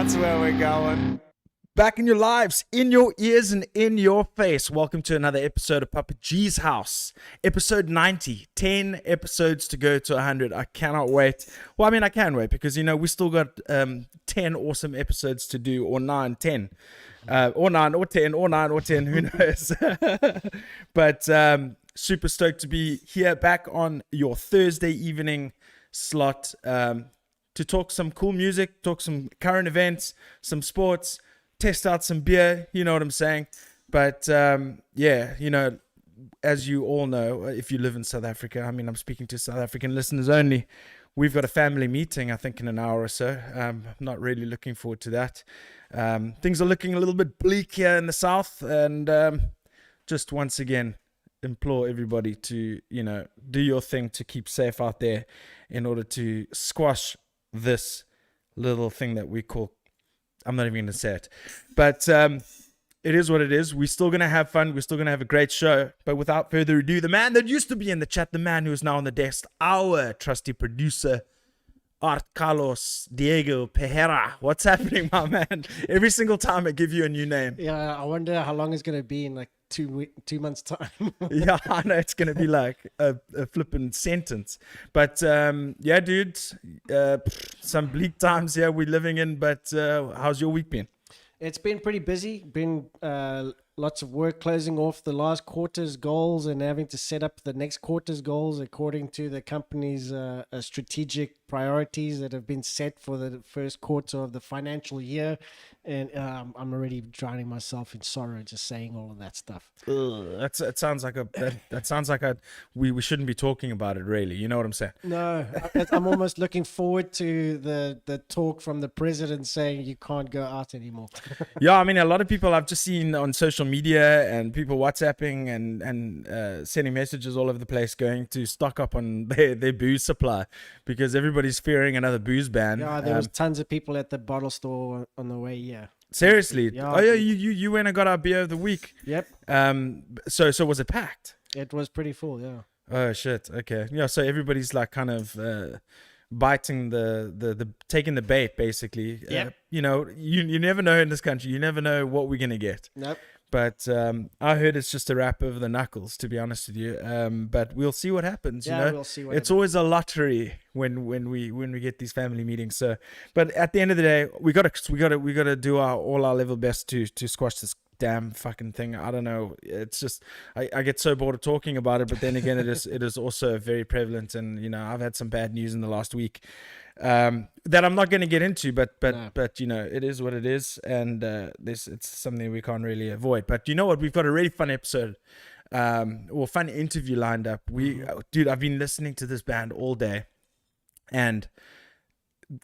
That's where we're going. Back in your lives, in your ears, and in your face. Welcome to another episode of Papa G's House. Episode 90. 10 episodes to go to 100. I cannot wait. Well, I mean, I can wait because, we still got 10 awesome episodes to do, or 9, 10. Or 9, or 10, or 9, or 10. Who knows? But super stoked to be here back on your Thursday evening slot to talk some cool music, talk some current events, some sports, test out some beer, you know what I'm saying? But as you all know, if you live in South Africa, I mean, I'm speaking to South African listeners only. We've got a family meeting, I think, in an hour or so. I'm not really looking forward to that. Things are looking a little bit bleak here in the south, and just once again, implore everybody to, do your thing to keep safe out there in order to squash this little thing that we call, I'm not even going to say it, but it is what it is. We're still going to have fun. We're still going to have a great show. But without further ado, the man that used to be in the chat, the man who is now on the desk, our trusty producer, Art Carlos Diego Pereira. What's happening, my man? Every single time I give you a new name. Yeah, I wonder how long it's going to be in like 2 months' time. Yeah, I know it's going to be like a flippant sentence. But dude, some bleak times here we're living in. But how's your week been? It's been pretty busy. Been lots of work closing off the last quarter's goals and having to set up the next quarter's goals according to the company's strategic priorities that have been set for the first quarter of the financial year. And I'm already drowning myself in sorrow just saying all of that stuff. That sounds like we shouldn't be talking about it, really. You know what I'm saying? No, I'm almost looking forward to the talk from the president saying you can't go out anymore. Yeah, I mean, a lot of people I've just seen on social media and people WhatsApping and sending messages all over the place going to stock up on their booze supply because everybody's fearing another booze ban. Yeah, there was tons of people at the bottle store on the way here. Seriously? Yeah. Oh yeah, you went and got our beer of the week. Yep. So was it packed? It was pretty full, yeah. Oh shit. Okay. Yeah, so everybody's like kind of biting the taking the bait basically. Yep. You never know in this country. You never know what we're going to get. Nope. But I heard it's just a rap over the knuckles, to be honest with you. But we'll see what happens. Yeah, we'll see what it's always a lottery when we get these family meetings. So, but at the end of the day, we gotta do all our level best to squash this damn fucking thing. I don't know. It's just I get so bored of talking about it. But then again, it is also very prevalent. And I've had some bad news in the last week. That I'm not going to get into, but it is what it is, and it's something we can't really avoid. But you know what? We've got a really fun episode, or fun interview lined up. Dude, I've been listening to this band all day, and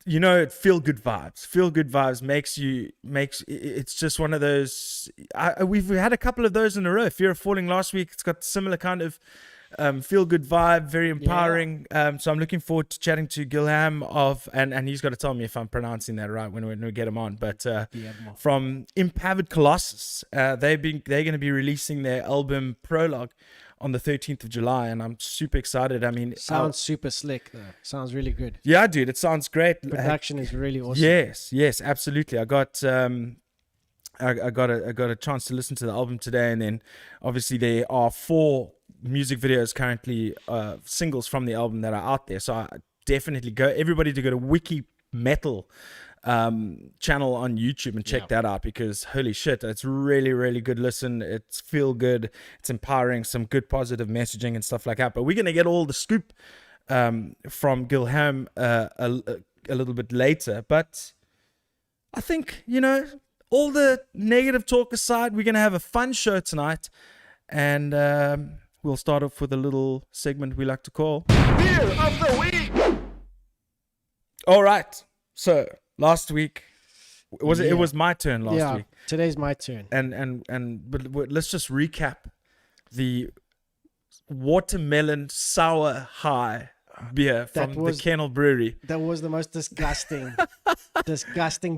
feel good vibes makes it's just one of those. We've had a couple of those in a row. Fear of Falling last week. It's got similar kind of. Feel good vibe, very empowering. Yeah. So I'm looking forward to chatting to Guilherme and he's got to tell me if I'm pronouncing that right when we get him on. But from Impavid Colossus, they're going to be releasing their album Prologue on the 13th of July, and I'm super excited. I mean, sounds super slick though. Sounds really good. Yeah, dude, it sounds great. Production is really awesome. Yes, absolutely. I got a chance to listen to the album today, and then obviously there are 4 music videos currently, singles from the album that are out there. So I definitely everybody to go to Wiki Metal channel on YouTube and check that out, because holy shit, it's really, really good listen. It's feel good, it's empowering, some good positive messaging and stuff like that. But we're gonna get all the scoop from Guilherme a little bit later. But I think, all the negative talk aside, we're gonna have a fun show tonight, and we'll start off with a little segment we like to call Beer of the Week. All right. So last week, it was my turn last week. Today's my turn. But let's just recap the watermelon sour high beer from the Kennel Brewery. That was the most disgusting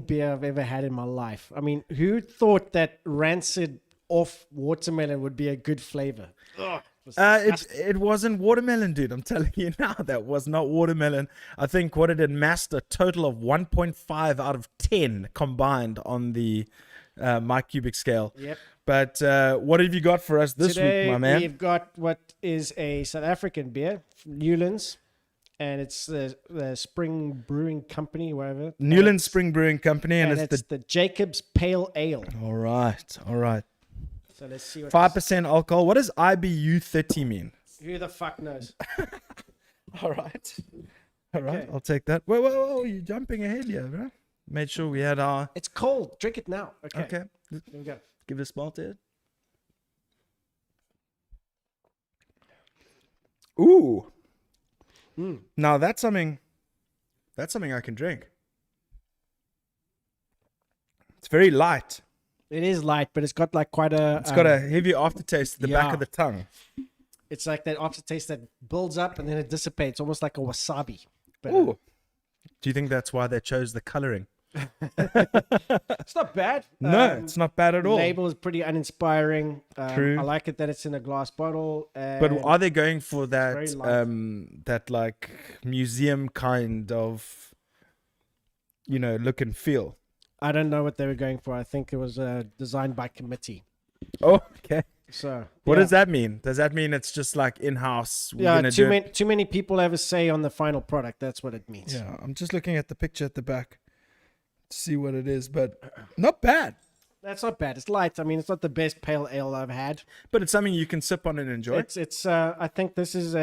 beer I've ever had in my life. I mean, who thought that rancid off watermelon would be a good flavor? Ugh. was disgusting. It wasn't watermelon, dude. I'm telling you now, that was not watermelon. I think what it had massed a total of 1.5 out of 10 combined on the my cubic scale. Yep. But what have you got for us this Today week, my man? we've got what is a South African beer, Newlands, and it's the Spring Brewing Company, whatever. Newland Spring Brewing Company, and it's the Jacob's Pale Ale. All right, all right. So let's see what 5% alcohol. What does IBU 30 mean? who the fuck knows. All right. All right, Okay. I'll take that. Whoa, you're jumping ahead here, bro. Made sure we had our... It's cold. Drink it now. Okay. Okay, Here we go. give it a smell to it. Ooh. Now that's something I can drink. It's very light. It is light, but it's got like quite a. It's got a heavy aftertaste at the back yeah. of the tongue. It's like that aftertaste that builds up and then it dissipates, almost like a wasabi. But, Ooh. Do you think that's why they chose the coloring? it's not bad. No, it's not bad at all. Label is pretty uninspiring. True. I like it that it's in a glass bottle. But And are they going for very that light. that like museum kind of, look and feel? I don't know what they were going for. I think it was designed by committee. Oh, okay. So What yeah. does that mean? Does that mean it's just like in-house? We're Yeah, gonna do it? too many people have a say on the final product. That's what it means. Yeah, I'm just looking at the picture at the back to see what it is, but not bad. That's not bad. It's light. I mean, it's not the best pale ale I've had. But it's something you can sip on and enjoy. It's. I think this is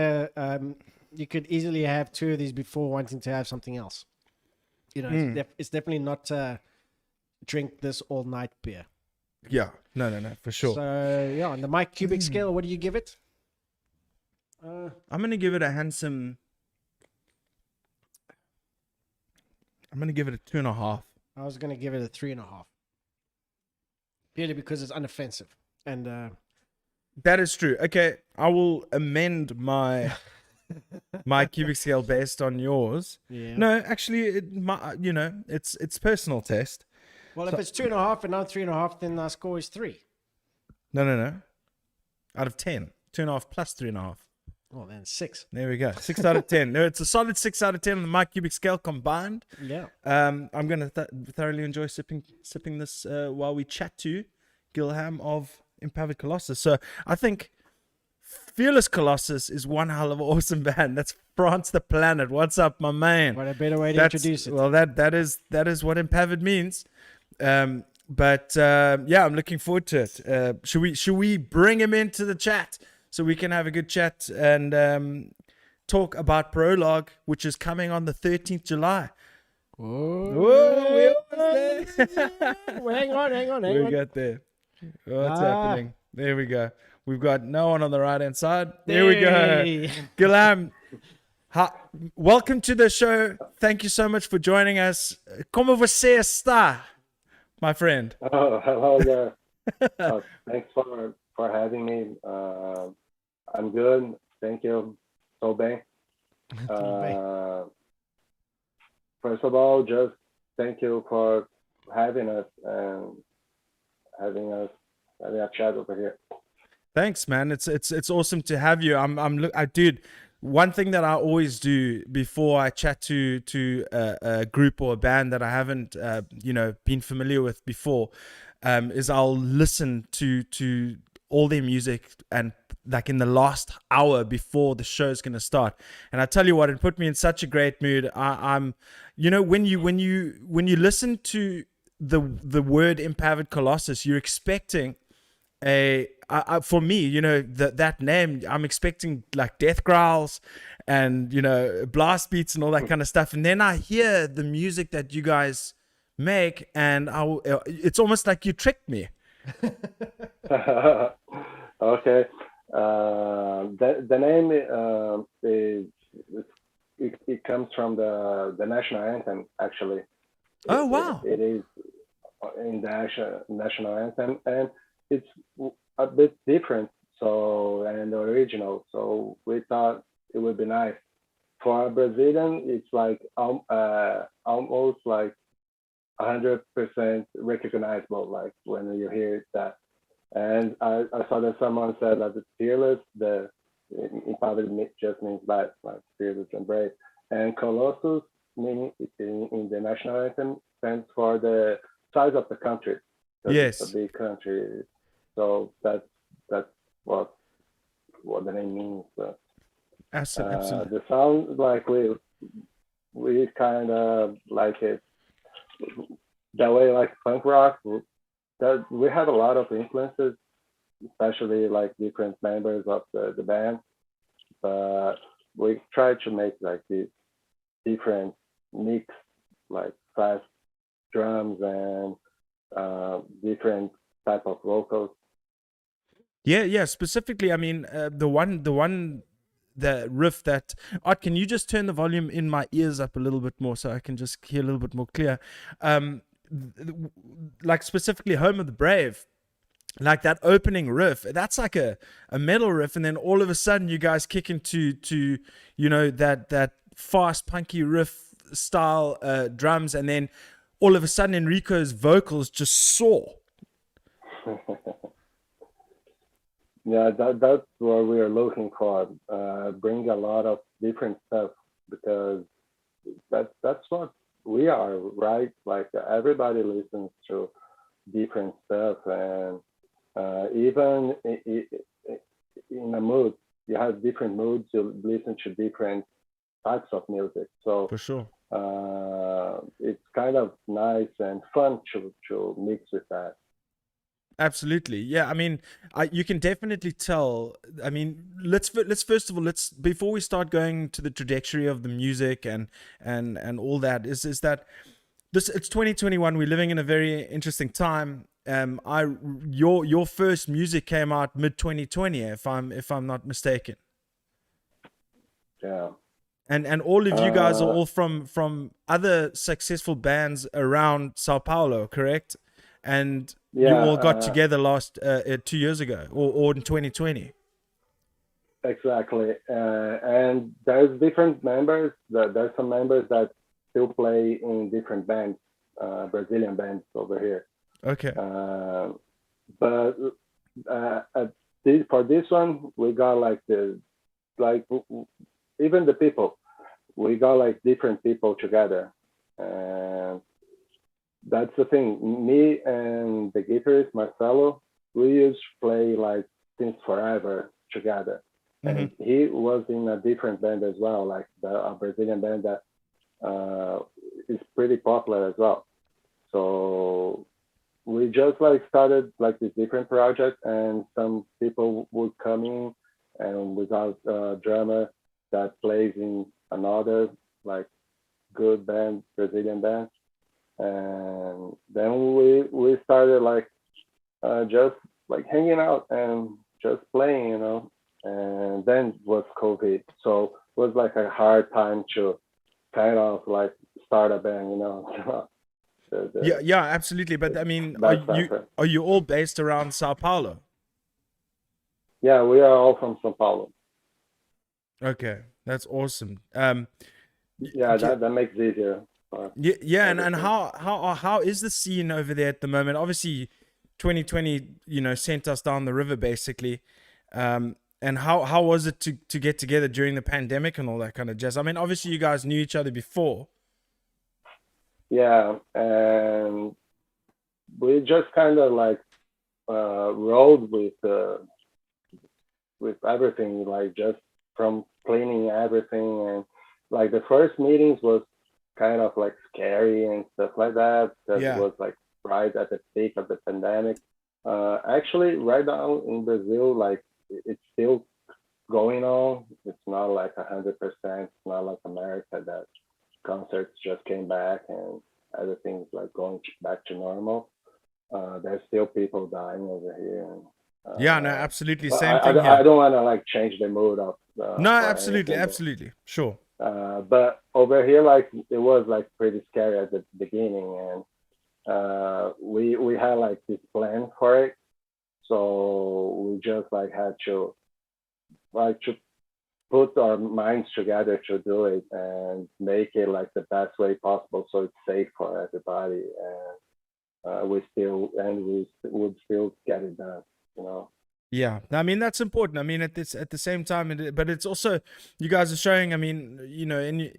you could easily have two of these before wanting to have something else. It's definitely not drink this all night beer. Yeah, no, for sure. So yeah, on the Mike Cubic scale, what do you give it? I'm gonna give it a handsome. I'm gonna give it a 2.5. I was gonna give it a 3.5. Purely because it's unoffensive and That is true. Okay, I will amend my my cubic scale based on yours. yeah. No, actually, it's personal taste. Well, if it's 2.5 and I'm 3.5, then our score is 3. No. Out of 10, 2.5 plus 3.5. Well, then 6. There we go. 6 out of 10. No, it's a solid 6 out of 10 on the my cubic scale combined. Yeah. I'm gonna thoroughly enjoy sipping this while we chat to Guilherme of Impavid Colossus. So I think Fearless Colossus is one hell of an awesome band. That's France the Planet. What's up, my man? What a better way to introduce it. Well, that is what Impavid means. But I'm looking forward to it. Should we bring him into the chat so we can have a good chat and talk about Prologue, which is coming on the 13th July? Whoa, hang on. We got there. What's happening? There we go. We've got no one on the right-hand side. There we go. Hey. Guilherme, welcome to the show. Thank you so much for joining us. Como você está, my friend? Oh, hello there. Thanks for having me. I'm good. Thank you. So bem. First of all, just thank you for having us and having a chat over here. Thanks, man. It's awesome to have you. Dude. One thing that I always do before I chat to a group or a band that I haven't been familiar with before, is I'll listen to all their music and like in the last hour before the show's gonna start. And I tell you what, it put me in such a great mood. I'm when you listen to the word Impavid Colossus, you're expecting for me, that name, I'm expecting like death growls and, blast beats and all that kind of stuff. And then I hear the music that you guys make and it's almost like you tricked me. Okay. The name it comes from the national anthem, actually. Oh, wow. It is in the national anthem, and it's a bit different and original, so we thought it would be nice. For a Brazilian, it's like almost like 100% recognizable, like when you hear that. And I saw that someone said that the fearless, the Impavid just means that, like fearless and brave. And Colossus, meaning in the national anthem, stands for the size of the country, because it's a Yes, big country. So that's what what the name means. So, absolutely. the sound, like we kind of like it that way, like punk rock. That we have a lot of influences, especially like different members of the band. But we try to make like these different mix, like fast drums and different type of vocals. Yeah, yeah. Specifically, I mean, the riff that. Art, can you just turn the volume in my ears up a little bit more so I can just hear a little bit more clear? Um, like specifically, "Home of the Brave." Like that opening riff, that's like a metal riff, and then all of a sudden you guys kick into that fast punky riff style drums, and then all of a sudden Enrico's vocals just soar. Yeah, that's what we are looking for. Bring a lot of different stuff, because that's what we are, right? Like everybody listens to different stuff, and even in a mood, you have different moods. You listen to different types of music, so For sure. it's kind of nice and fun to mix with that. Absolutely, yeah. I mean, you can definitely tell. I mean, let's first of all, let's before we start going to the trajectory of the music and all that, is that this it's 2021. We're living in a very interesting time. I your first music came out mid 2020, if I'm not mistaken, Yeah. and all of you guys are Uh, all from other successful bands around Sao Paulo, correct? And you yeah, all got together last 2 years ago, or in 2020. exactly. And there's different members. There's some members that still play in different bands, Brazilian bands over here. Okay. Uh, but for this one, we got like like even the people. We got like different people together, and that's the thing. Me and the guitarist Marcelo, we used to play like since forever together, Hmm. and he was in a different band as well, like a Brazilian band that uh, is pretty popular as well. So we just like started like this different project, and some people would come in, and without a drummer that plays in another like good band, Brazilian band, and then we started like just like hanging out and just playing, and then was COVID, so it was like a hard time to kind of like start a band, Yeah, the yeah, absolutely. But I mean, are best you effort. are you all based around Sao Paulo? Yeah, we are all from São Paulo. Okay, that's awesome. Yeah, that makes it easier for Yeah, yeah, and everything. how is the scene over there at the moment? Obviously, 2020, sent us down the river basically. And how was it to get together during the pandemic and all that kind of jazz? I mean, obviously you guys knew each other before. Yeah, and we just kind of like rode with everything, like just from cleaning everything, and like the first meetings was kind of like scary and stuff like that, because it Yeah. was like right at the peak of the pandemic. Actually, right now in Brazil, like it's still going on. It's not like 100%. It's not like America that concerts just came back and everything's like going back to normal. There's still people dying over here, and Yeah, no, absolutely. but Same thing I here. don't want to like change the mood of No, or absolutely, anything. absolutely. Sure. But over here, like it was like pretty scary at the beginning, and we had like this plan for it, so we just like had to put our minds together to do it and make it like the best way possible, so it's safe for everybody, and we would still get it done. you know. Yeah, I mean that's important. I mean at the same time, but it's also you guys are showing. I mean, you know, in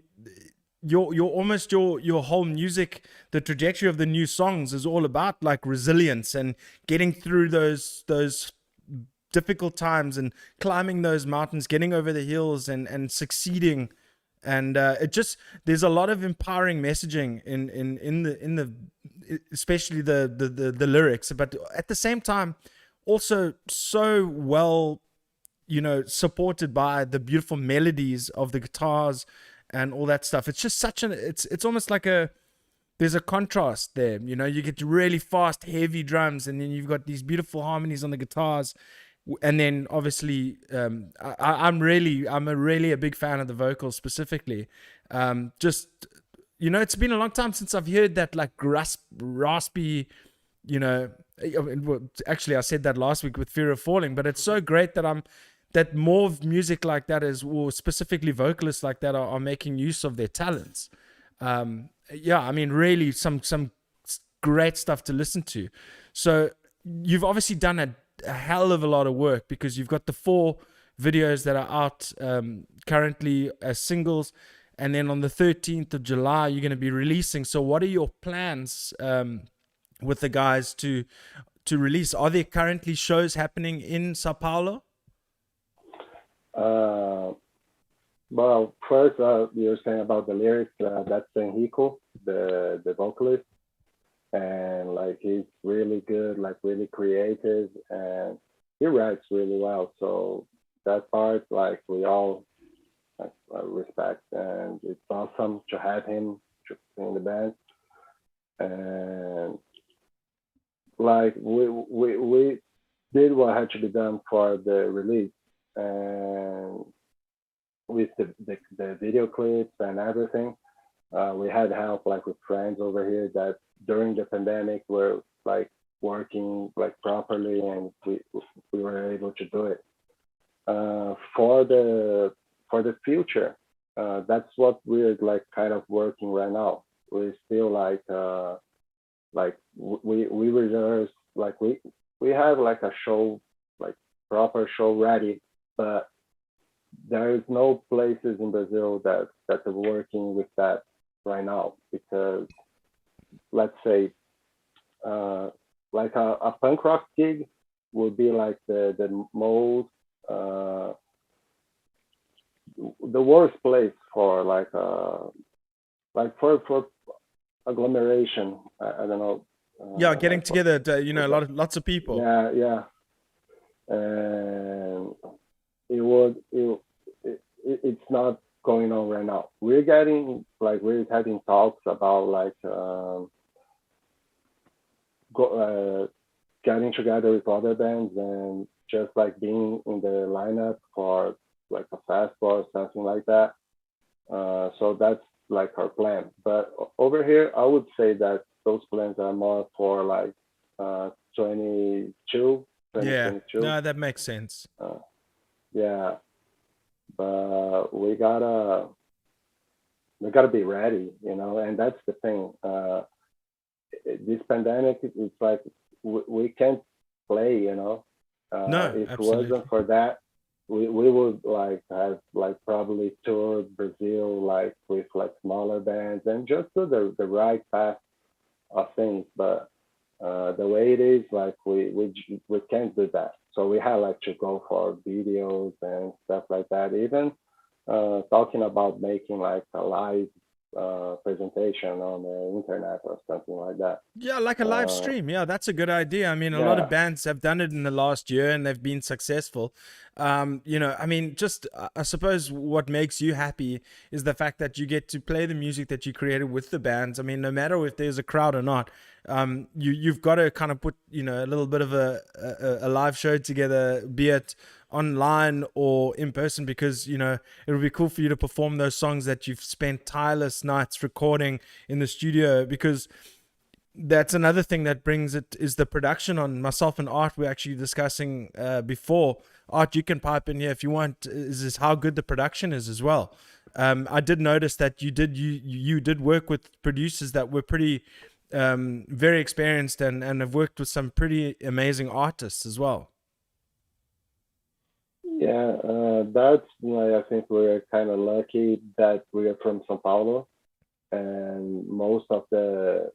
your almost your whole music, the trajectory of the new songs is all about like resilience and getting through those difficult times and climbing those mountains, getting over the hills and succeeding. And it just there's a lot of empowering messaging in the especially the lyrics, but at the same time also so well, you know, supported by the beautiful melodies of the guitars and all that stuff. It's just such an it's almost like there's a contrast there, you know. You get really fast heavy drums and then you've got these beautiful harmonies on the guitars, and then obviously I'm a really a big fan of the vocals specifically. Just, you know, it's been a long time since I've heard that like raspy, you know. Actually I said that last week with Fear of Falling, but it's so great that more music like that is, or specifically vocalists like that are making use of their talents. Yeah, I mean really some great stuff to listen to. So you've obviously done a hell of a lot of work, because you've got the 4 videos that are out currently as singles, and then on the 13th of July you're going to be releasing. So what are your plans with the guys to release? Are there currently shows happening in Sao Paulo? Well, first, you're saying about the lyrics. That's Enrico, the vocalist, and like he's really good, like really creative, and he writes really well. So that part, like we all like, respect, and it's awesome to have him in the band. And like we did what had to be done for the release, and with the video clips and everything, we had help like with friends over here that during the pandemic were like working like properly, and we were able to do it. For the future, that's what we're like kind of working right now. We're still like we rehearse, like we have like a show, like proper show ready, but there is no places in Brazil that are working with that right now, because let's say like a punk rock gig would be like the most the worst place for like for agglomeration. I don't know. Yeah, getting together, you know, lots of people. Yeah, and it's not going on right now. We're having talks about like getting together with other bands and just like being in the lineup for like a festival or something like that. So that's like our plan. But over here, I would say that those plans are more for like 2022. Yeah, no, that makes sense. Yeah, but we gotta be ready, you know. And that's the thing. This pandemic, it's like we can't play, you know. No, if absolutely. it wasn't for that, we would like have like probably toured Brazil like with like smaller bands and just do the right path of things. But the way it is, like we can't do that. So we had like to go for videos and stuff like that. Even talking about making like a live presentation on the internet or something like that. Yeah, like a live stream. Yeah, that's a good idea. I mean, a lot of bands have done it in the last year and they've been successful. You know, I mean, just I suppose what makes you happy is the fact that you get to play the music that you created with the bands. I mean, no matter if there's a crowd or not, you've got to kind of put, you know, a little bit of a live show together, be it online or in person, because, you know, it would be cool for you to perform those songs that you've spent tireless nights recording in the studio. Because that's another thing that brings it is the production. On myself and Art, we're actually discussing before. Art, you can pipe in here if you want, is how good the production is as well. I did notice that you did work with producers that were pretty very experienced and have worked with some pretty amazing artists as well. Yeah, that's why I think we're kind of lucky that we are from São Paulo, and most of the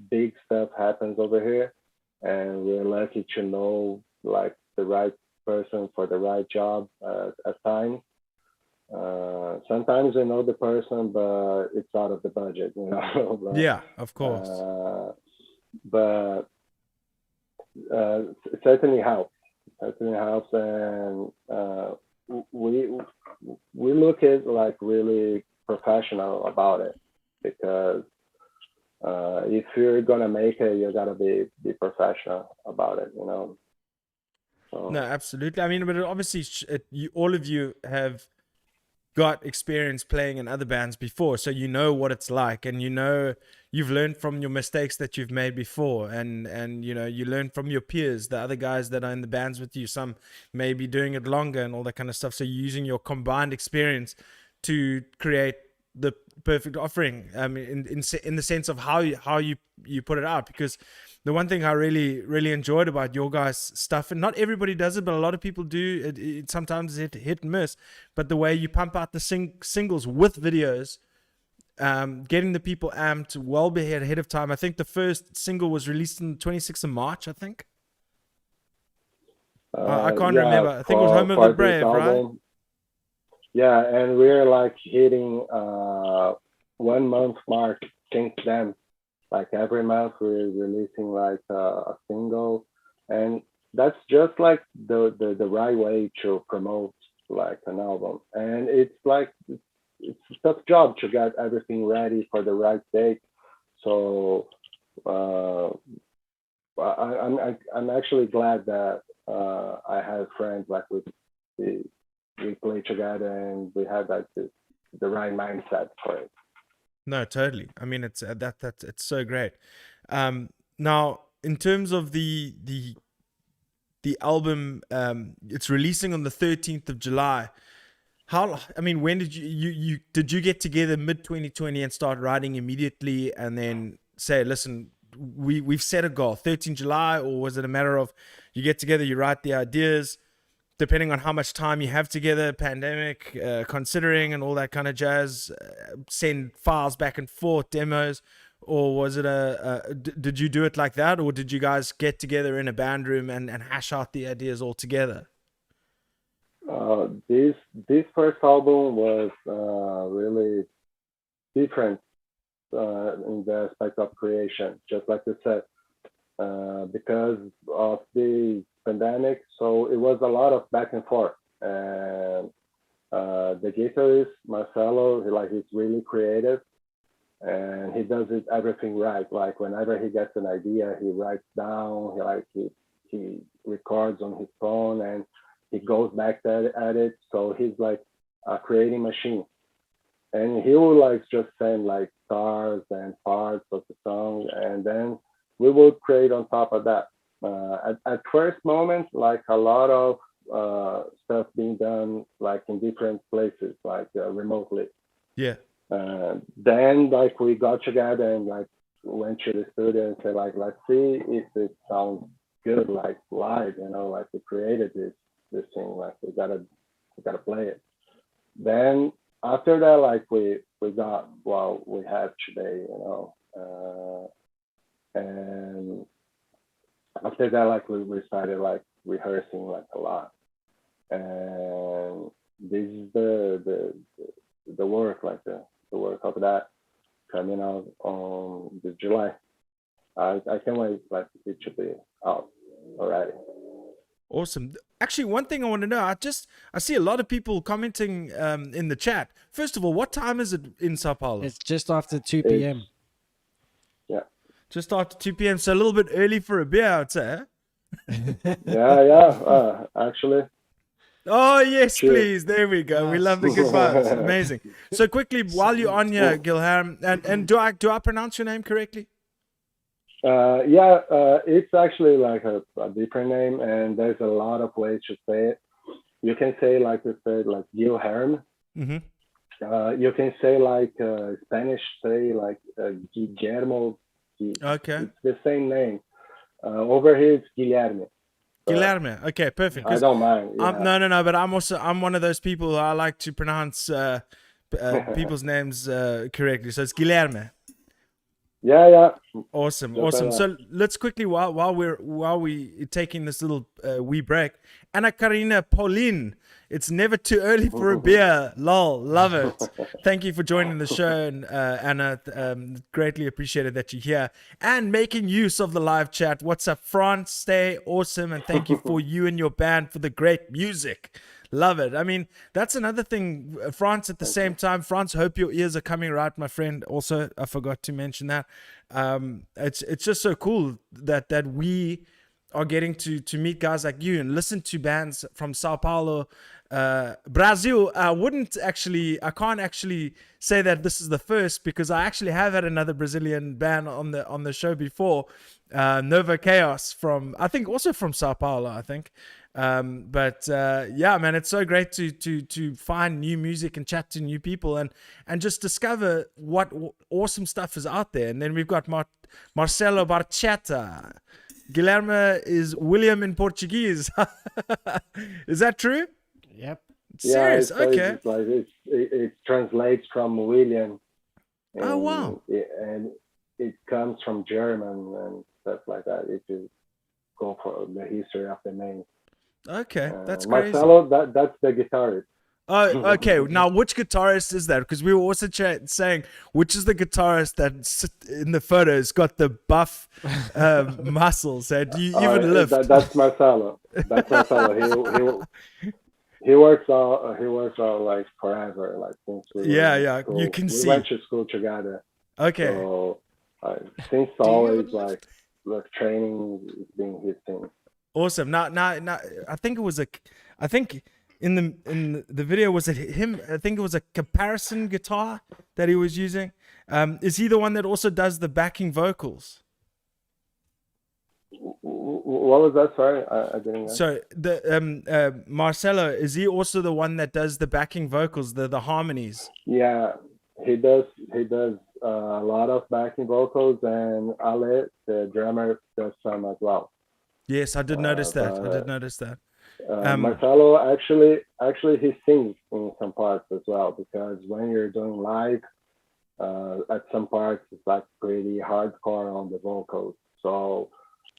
big stuff happens over here, and we're lucky to know like the right person for the right job at times. Sometimes we know the person, but it's out of the budget, you know. Yeah, of but course. but it certainly helps. It certainly helps, and we we look at like really professional about it because if you're gonna make it, you gotta be professional about it, you know. No, So absolutely. I mean, but obviously, all of you have got experience playing in other bands before, so you know what it's like, and you've learned from your mistakes that you've made before, and you learn from your peers, the other guys that are in the bands with you. Some may be doing it longer and all that kind of stuff. So you're using your combined experience to create the perfect offering. I mean, in the sense of how you put it out, because the one thing I really enjoyed about your guys' stuff, and not everybody does it, but a lot of people do. It sometimes hit and miss, but the way you pump out the singles with videos, getting the people amped well ahead of time. I think the first single was released on the 26th of March. I think I can't yeah, remember. I think it was Home of the for this Brave, right? album, yeah, and we're like hitting 1 month mark since then. Like every month we're releasing like a single, and that's just like the right way to promote like an album. And it's like it's a tough job to get everything ready for the right date. So uh, I'm actually glad that I have friends like we we play together and we have like the right mindset for it. No, totally. I mean, it's that it's so great. Now, in terms of the album, it's releasing on the 13th of July. I mean, when did you get together mid 2020 and start writing immediately, and then say, listen, we've set a goal, 13 July, or was it a matter of you get together, you write the ideas, depending on how much time you have together, pandemic, considering, and all that kind of jazz, send files back and forth, demos, or was it did you do it like that, or did you guys get together in a band room and hash out the ideas all together? This first album was really different in the aspect of creation, just like you said, because of the pandemic. So it was a lot of back and forth. And the guitarist Marcelo, he's really creative, and he does it everything right. Like whenever he gets an idea, he writes down. He records on his phone and he goes back at it. So he's like a creating machine, and he will like just send like stars and parts of the song, and then we will create on top of that. At first moment, like a lot of stuff being done like in different places, like remotely. Yeah. Then like we got together and like went to the studio and said like let's see if it sounds good like live, you know, like we created this thing, like we gotta play it. Then after that, like we got what we have today, you know. And after that, like we started like rehearsing like a lot, and this is the work, like the work of that coming out on this July. I can't wait, like it should be out already. Awesome. Actually, one thing I want to know, I see a lot of people commenting in the chat. First of all, what time is it in Sao Paulo? It's just after 2 It's p.m. yeah, Just after 2 p.m. So a little bit early for a beer, I'd say. yeah. Actually, Oh, yes, cheers. please. There we go. We Nice. love the good vibes. Amazing. So quickly, while you're on here, Guilherme, and do I pronounce your name correctly? Yeah, it's actually like a different name, and there's a lot of ways to say it. You can say like you said, like Guilherme. Mm-hmm. You can say like Spanish, say like Guillermo. Okay. It's the same name. Over here it's Guilherme. Guilherme. Okay, perfect. I don't mind. Yeah. No, but I'm one of those people who I like to pronounce people's names correctly. So it's Guilherme. Yeah. Awesome. Just like that. So let's quickly while we taking this little wee break. Anna Karina Pauline, it's never too early for a beer. Lol, love it. Thank you for joining the show, and Anna, greatly appreciated that you're here and making use of the live chat. What's up, France? Stay awesome, and thank you for you and your band for the great music. Love it. I mean, that's another thing. France at the same time. France, hope your ears are coming right, my friend. Also, I forgot to mention that. It's just so cool that we are getting to meet guys like you and listen to bands from Sao Paulo, Brazil. I can't actually say that this is the first, because I actually have had another Brazilian band on the show before, Nova Chaos, from, I think, also from Sao Paulo, I think. Yeah, man, it's so great to find new music and chat to new people and just discover what awesome stuff is out there. And then we've got Marcelo Barchetta. Guilherme is William in Portuguese. Is that true? Yep. Serious? Yeah, Okay. it's like it translates from William. Oh, wow. And it comes from German and stuff like that. If you go for the history of the name. Okay, that's crazy. Marcelo, that's the guitarist. Oh, okay. Now, which guitarist is that? Because we were also saying, which is the guitarist that in the photos got the buff muscles? Do you even lift? That's Marcelo. That's Marcelo. He works out like forever, like since we were in school. You can see. We went to school together. Okay. So since always, like training has been his thing. Awesome. Now, I think it was in the video, was it him? I think it was a comparison guitar that he was using. Is he the one that also does the backing vocals? What was that? Sorry, I didn't know. So the Marcelo, is he also the one that does the backing vocals, the harmonies? Yeah, he does a lot of backing vocals, and Ale, the drummer, does some as well. Yes, I did notice that. Marcelo actually he sings in some parts as well, because when you're doing live, at some parts it's like pretty hardcore on the vocals. So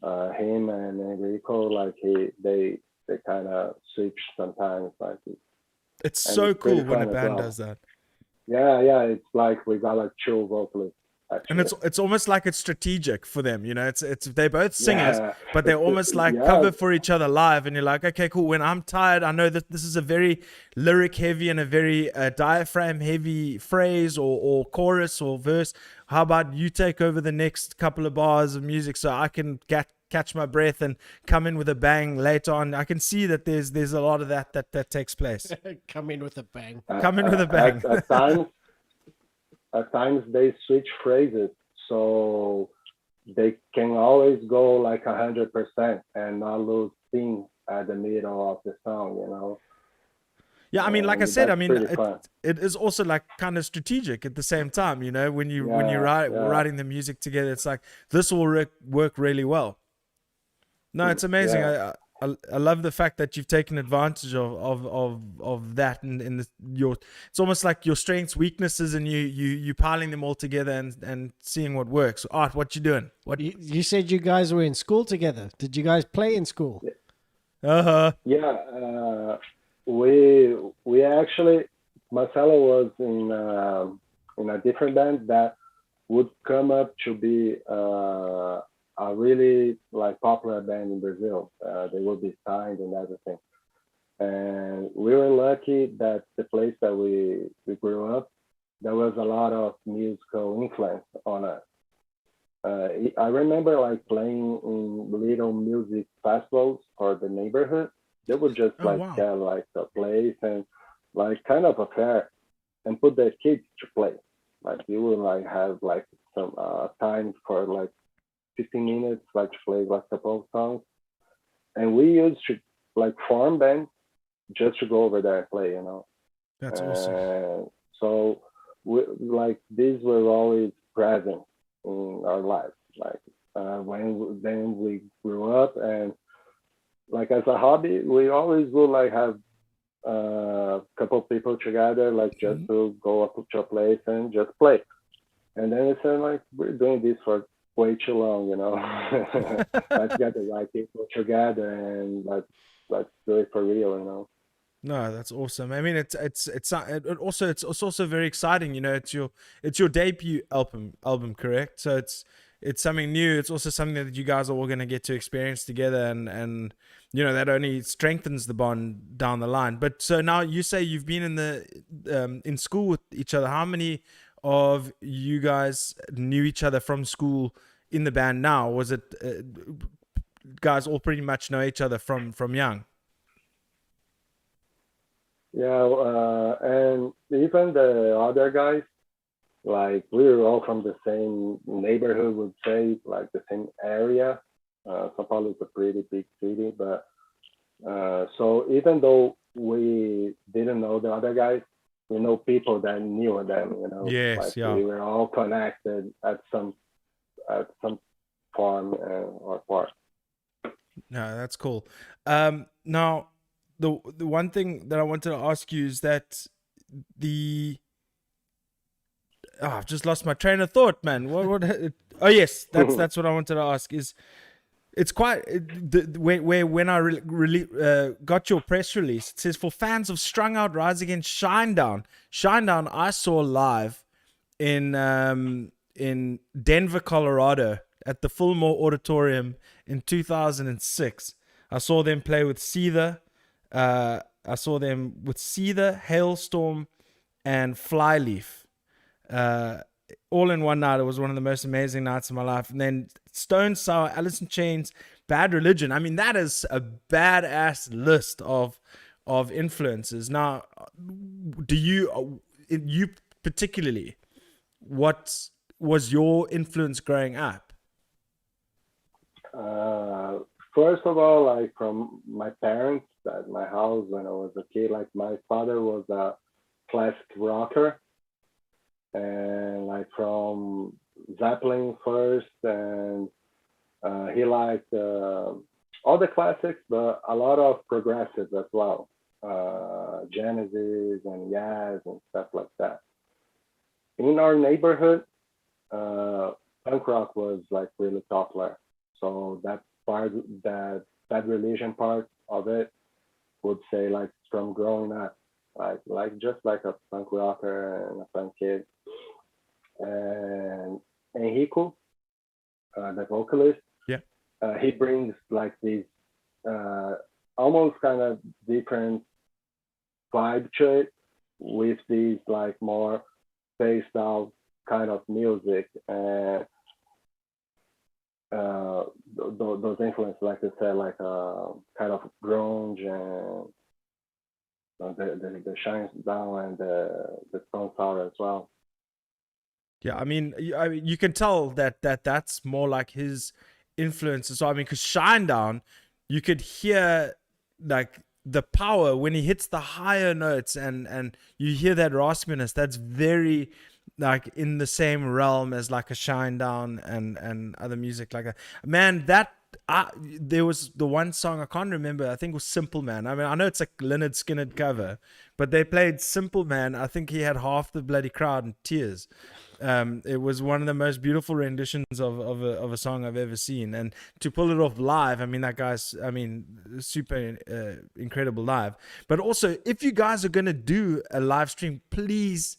him and Enrico, like they kind of switch sometimes. Like it's so cool when a band does that. Yeah, it's like we got like chill vocalists. Actually. And it's almost like it's strategic for them, you know. It's they're both singers, but they're almost like cover for each other live. And you're like, okay, cool. When I'm tired, I know that this is a very lyric heavy and a very diaphragm heavy phrase or chorus or verse. How about you take over the next couple of bars of music so I can catch my breath and come in with a bang later on. I can see that there's a lot of that takes place. Come in with a bang. Come in with a bang. At times they switch phrases, so they can always go like 100% and not lose steam at the middle of the song, you know. Yeah, I mean, like I said, I mean, it is also like kind of strategic at the same time, you know. When you're writing the music together, it's like this will work really well. No, it's amazing. Yeah. I love the fact that you've taken advantage of that and it's almost like your strengths, weaknesses, and you piling them all together and seeing what works. Art, what you doing? What you said you guys were in school together? Did you guys play in school? Yeah, we actually, Marcelo was in a different band that would come up to be a really like popular band in Brazil. They would be signed and everything. And we were lucky that the place that we grew up, there was a lot of musical influence on us. I remember like playing in little music festivals for the neighborhood. They would just get like a place and like kind of a fair and put the kids to play. Like you would like have like some time for like 15 minutes, like to play like a couple of songs. And we used to like form bands just to go over there and play, you know. That's awesome. So like these were always present in our lives. Like when we grew up, and like as a hobby, we always will like have a couple people together, like just Mhm. to go up to a place and just play. And then we said like we're doing this for way too long, you know. Let's get the right people together and let's do it for real, you know. No, that's awesome. I mean, it's also very exciting. You know, it's your debut correct? So it's something new. It's also something that you guys are all going to get to experience together, and you know that only strengthens the bond down the line. But so now you say you've been in school with each other. How many of you guys knew each other from school in the band? Now was it guys all pretty much know each other from young? Yeah, and even the other guys, like we were all from the same neighborhood, would say, like the same area. Sao Paulo is a pretty big city, but so even though we didn't know the other guys, we know people that knew them. You know, like Yes, yeah. we were all connected at some farm or part. No, that's cool. Now, the one thing that I wanted to ask you is that the I've just lost my train of thought, man. What? Oh yes, that's what I wanted to ask. Is it's quite where when I got your press release, it says for fans of Strung Out, Rise Against, Shinedown. Shinedown, I saw live in Denver, Colorado, at the Fillmore Auditorium in 2006. I saw them play with Seether. I saw them with Seether, Hailstorm, and Flyleaf. Uh, all in one night. It was one of the most amazing nights of my life. And then Stone Sour, Alice in Chains, Bad Religion. I mean, that is a badass list of influences. Now, do you particularly, what was your influence growing up? Uh, First of all, like from my parents at my house when I was a kid, like my father was a classic rocker, and like from Zeppelin first, and he liked all the classics, but a lot of progressive as well, Genesis and Yaz and stuff like that. In our neighborhood, uh, punk rock was like really popular, so that part, that religion part of it, would say like from growing up, like just like a punk rocker and a punk kid, and Enrico, the vocalist, Yeah. he brings like these uh, almost kind of different vibe to it with these like more spaced out kind of music and those influences, like I said, like kind of grunge and the shines down and the stone sour as well. Yeah, I mean, you can tell that's more like his influences. So I mean, because Shinedown, you could hear like the power when he hits the higher notes, and you hear that raspiness. That's very like in the same realm as like a Shinedown and other music like that. Man, there was the one song I can't remember. I think it was Simple Man. I mean, I know it's a Lynyrd Skynyrd cover, but they played Simple Man. I think he had half the bloody crowd in tears. It was one of the most beautiful renditions of a song I've ever seen, and to pull it off live, I mean that guy's, I mean, super incredible live. But also, if you guys are gonna do a live stream, please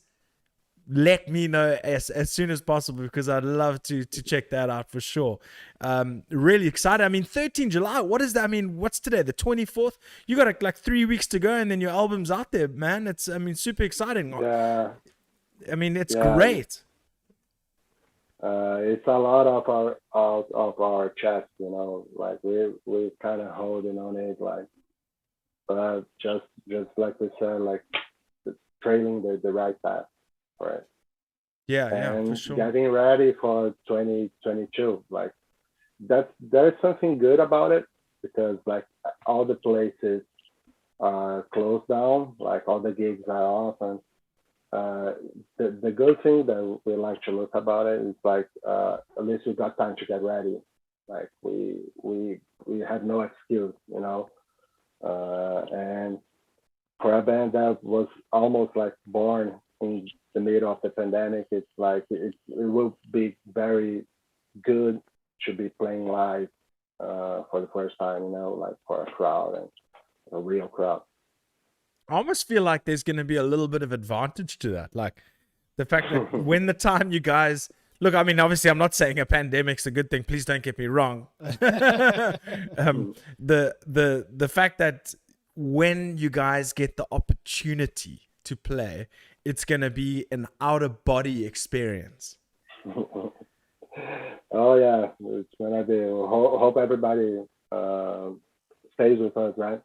let me know as soon as possible, because I'd love to check that out for sure. Really excited. I mean, 13 July. What is that? I mean, what's today? The 24th. You got like 3 weeks to go, and then your album's out there, man. It's, I mean, super exciting. Yeah, I mean, it's yeah. great. It's a lot of our out of our chest, you know. Like we kind of holding on it, like, but just like we said, like trailing the right path for it Yeah, yeah, for and sure. getting ready for 2022. Like there's something good about it because like all the places are closed down, like all the gigs are off, and uh, the good thing that we like to look about it is like at least we got time to get ready. Like we had no excuse, you know. And for a band that was almost like born in the middle of the pandemic, it's like it will be very good to be playing live for the first time, you know, like for a crowd and a real crowd. I almost feel like there's going to be a little bit of advantage to that. Like the fact that when the time you guys look, I mean, obviously, I'm not saying a pandemic's a good thing. Please don't get me wrong. The fact that when you guys get the opportunity to play, it's going to be an out of body experience. Oh yeah, it's gonna be. Hope everybody stays with us, right?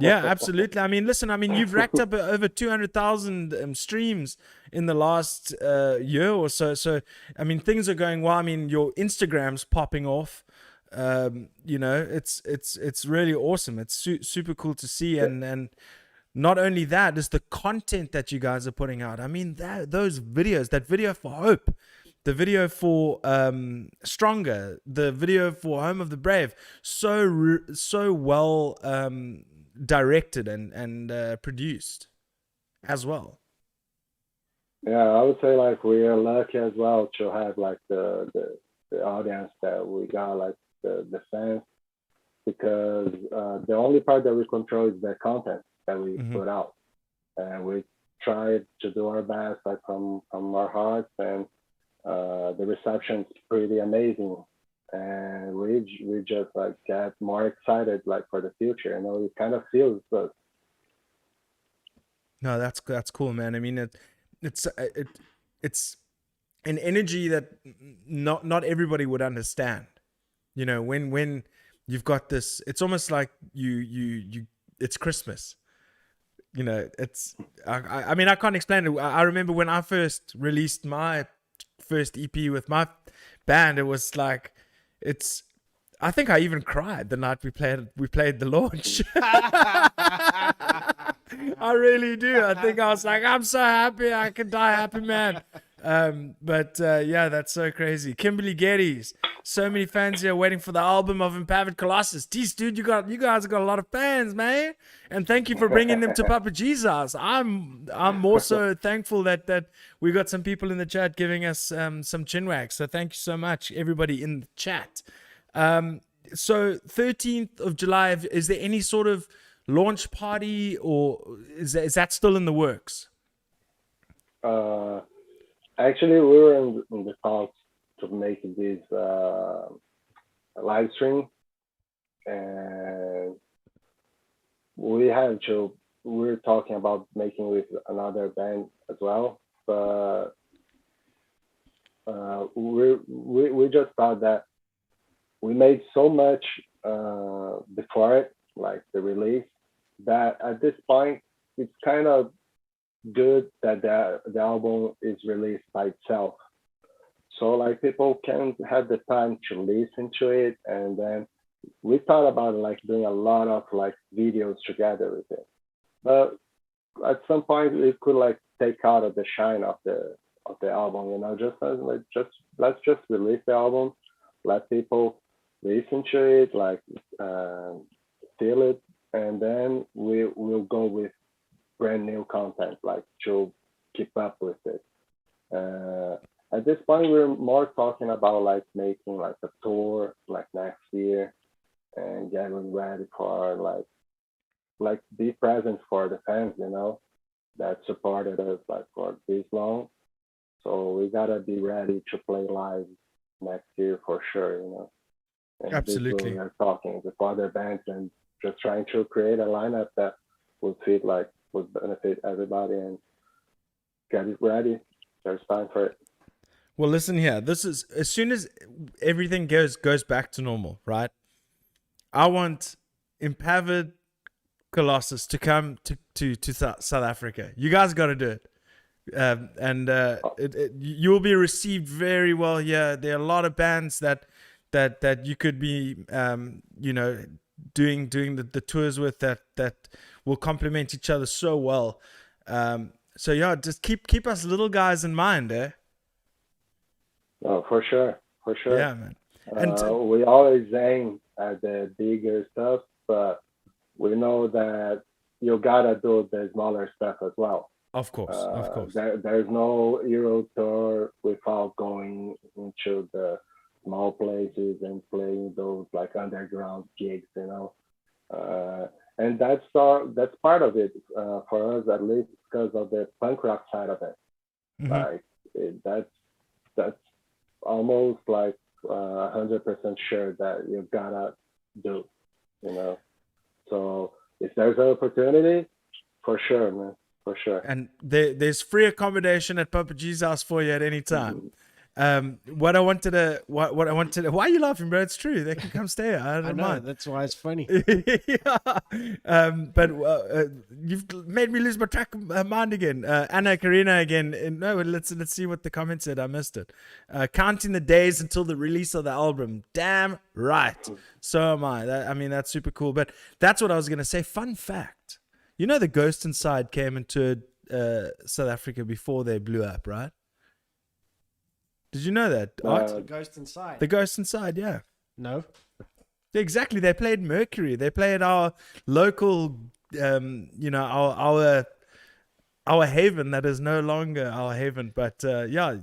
Yeah, absolutely. I mean, listen, I mean, you've racked up over 200,000 streams in the last year or so. So, I mean, things are going well. I mean, your Instagram's popping off. You know, it's really awesome. It's super cool to see. And not only that, is the content that you guys are putting out. I mean, those videos, that video for Hope, the video for Stronger, the video for Home of the Brave, so well directed and produced as well. Yeah, I would say like we are lucky as well to have like the audience that we got, like the fans, because the only part that we control is the content that we put out, and we try to do our best, like from our hearts, and the reception's pretty amazing, and we just like get more excited like for the future. You know, it kind of feels good. No, that's cool, man. I mean, it's an energy that not everybody would understand. You know, when you've got this, it's almost like you it's Christmas. You know, it's I mean, I can't explain it. I remember when I first released my first EP with my band, it was like, I think I even cried the night we played the launch. I really do. I think I was like, I'm so happy I can die happy, man. But yeah, that's so crazy. Kimberly Geddes, so many fans here waiting for the album of Impavid Colossus. Jeez, dude, you guys have got a lot of fans, man. And thank you for bringing them to Papa Jesus. I'm more so thankful that we got some people in the chat giving us some chinwags. So thank you so much, everybody in the chat. So 13th of July, is there any sort of launch party, or is that still in the works? Actually, we were in the talks to make this live stream, and we're talking about making with another band as well, but we just thought that we made so much before it, like the release, that at this point it's kind of good that the album is released by itself, so like people can have the time to listen to it. And then we thought about like doing a lot of like videos together with it, but at some point it could like take out of the shine of the album, you know. Let's just release the album, let people listen to it, like feel it, and then we'll go with brand new content, like to keep up with it. At this point, we're more talking about like making like a tour like next year, and getting ready for like be present for the fans, you know, that supported us like for this long. So we gotta be ready to play live next year for sure, you know. And Absolutely. we are talking with other bands and just trying to create a lineup that would benefit everybody and get it ready. There's time for it. Well, listen here. This is as soon as everything goes back to normal, right? I want Impavid Colossus to come to South Africa. You guys got to do it. You will be received very well here. There are a lot of bands that you could be, you know, doing the tours with that will complement each other so well. So yeah, just keep us little guys in mind, eh? Oh, for sure. Yeah, man. And We always aim at the bigger stuff, but we know that you gotta do the smaller stuff as well. of course, of course. There's no Euro tour without going into the small places and playing those like underground gigs, you know. And that's part of it for us at least because of the punk rock side of it. Mhm. Like that's almost like 100% sure that you gotta do, you know. So if there's an opportunity, for sure, man, for sure. And there's free accommodation at Papa G's house for you at any time. What I wanted to, why are you laughing, bro? It's true. They can come stay here. I I don't know, mind. that's why it's funny. Yeah. But you've made me lose my track of mind again. Anna Karina again. No, let's see what the comment said. I missed it. Counting the days until the release of the album. Damn right. So am I. I mean, that's super cool. But that's what I was gonna say. Fun fact. You know, the Ghost Inside came into South Africa before they blew up, right? Did you know that? Art? The Ghost Inside. The Ghost Inside, yeah. No. Exactly. They played Mercury. They played our local, you know, our haven that is no longer our haven. But yeah,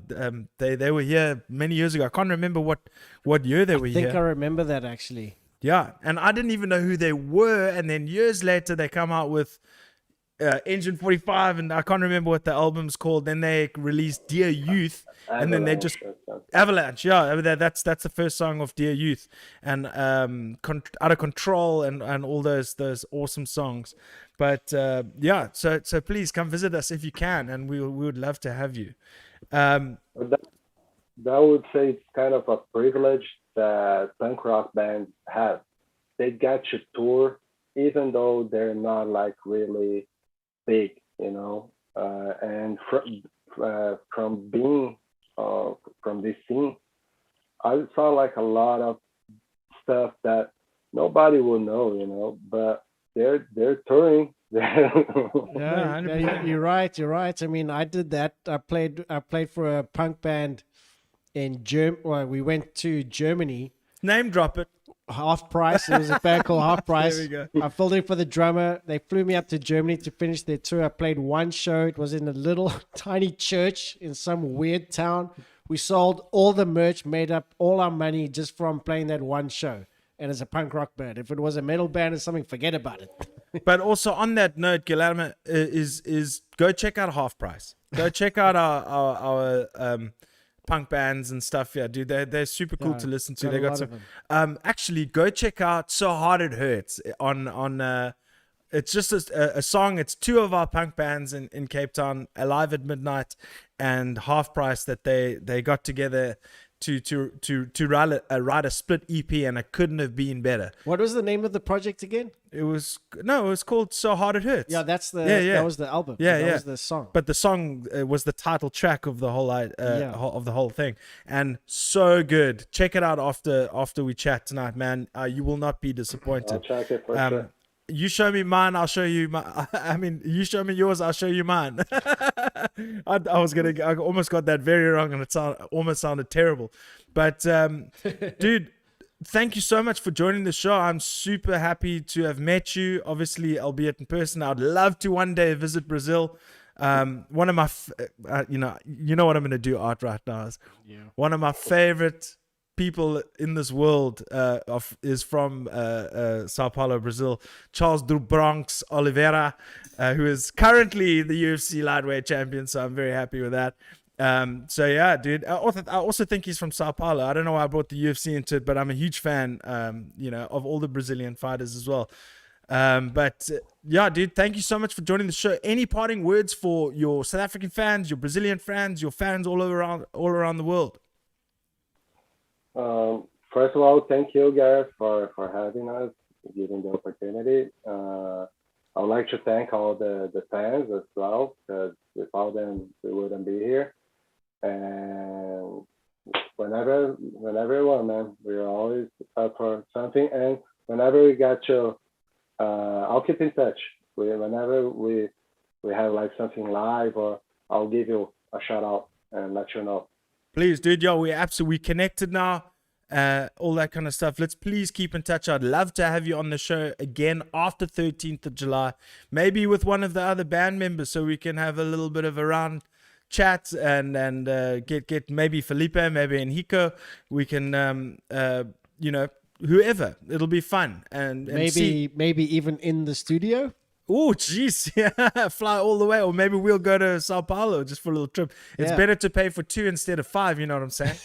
they were here many years ago. I can't remember what year they were I think I here. remember that actually. Yeah, and I didn't even know who they were. And then years later, they come out with Engine 45, and I can't remember what the album's called. Then they released Dear Youth, and then they just Avalanche. Yeah, that's the first song of Dear Youth, and Out of Control, and all those awesome songs. But yeah, so please come visit us if you can, and we would love to have you. That would say it's kind of a privilege that punk rock bands have. They get to tour even though they're not like really big, you know. And from being from this scene, I saw like a lot of stuff that nobody will know, you know, but they're touring. Yeah, 100%. you're right. You're right. I mean, I did that. I played for a punk band in Germany. Well, we went to Germany. Name drop it. Half Price. It was a band called Half Price. There we go. I filled in for the drummer. They flew me up to Germany to finish their tour. I played one show. It was in a little tiny church in some weird town. We sold all the merch, made up all our money just from playing that one show. And it's a punk rock band. If it was a metal band or something, forget about it. But also on that note, Guilherme, is go check out Half Price. Go check out our punk bands and stuff. Yeah, dude, they're super cool to listen to. They got some. Actually, go check out So Hard It Hurts on. It's just a song. It's two of our punk bands in Cape Town, Alive at Midnight and Half Price, that they got together to write a split EP, and it couldn't have been better. What was the name of the project again? It was called So Hard It Hurts. Yeah, that was the album. Yeah, that was the song. But the song was the title track of the whole of the whole thing, and so good. Check it out after we chat tonight, man. You will not be disappointed. I'll check it for sure. You show me mine, I'll show you my. I mean, you show me yours, I'll show you mine. I almost got that very wrong, and it almost sounded terrible. But dude, thank you so much for joining the show. I'm super happy to have met you. Obviously, albeit in person. I'd love to one day visit Brazil. One of my, you know what I'm going to do, Art, right now is one of my favorite people in this world is from Sao Paulo, Brazil. Charles do Bronx Oliveira, who is currently the UFC lightweight champion. So I'm very happy with that. So yeah, dude. I also think he's from Sao Paulo. I don't know why I brought the UFC into it, but I'm a huge fan, of all the Brazilian fighters as well. But yeah, dude, thank you so much for joining the show. Any parting words for your South African fans, your Brazilian fans, your fans all around the world? First of all, thank you, Gareth, for having us, giving the opportunity. I would like to thank all the fans as well, because without them, we wouldn't be here. And whenever you want, man, we're always up for something. And whenever we got to, I'll keep in touch. Whenever we have like something live, or I'll give you a shout out and let you know. Please, dude. Yo, we connected now. all that kind of stuff. Let's please keep in touch. I'd love to have you on the show again after 13th of July, maybe with one of the other band members, so we can have a little bit of a round chat and get maybe Felipe, maybe Enrico. We can whoever. It'll be fun and maybe even in the studio. Oh, jeez. Yeah, fly all the way. Or maybe we'll go to Sao Paulo just for a little trip. It's better to pay for 2 instead of 5, you know what I'm saying?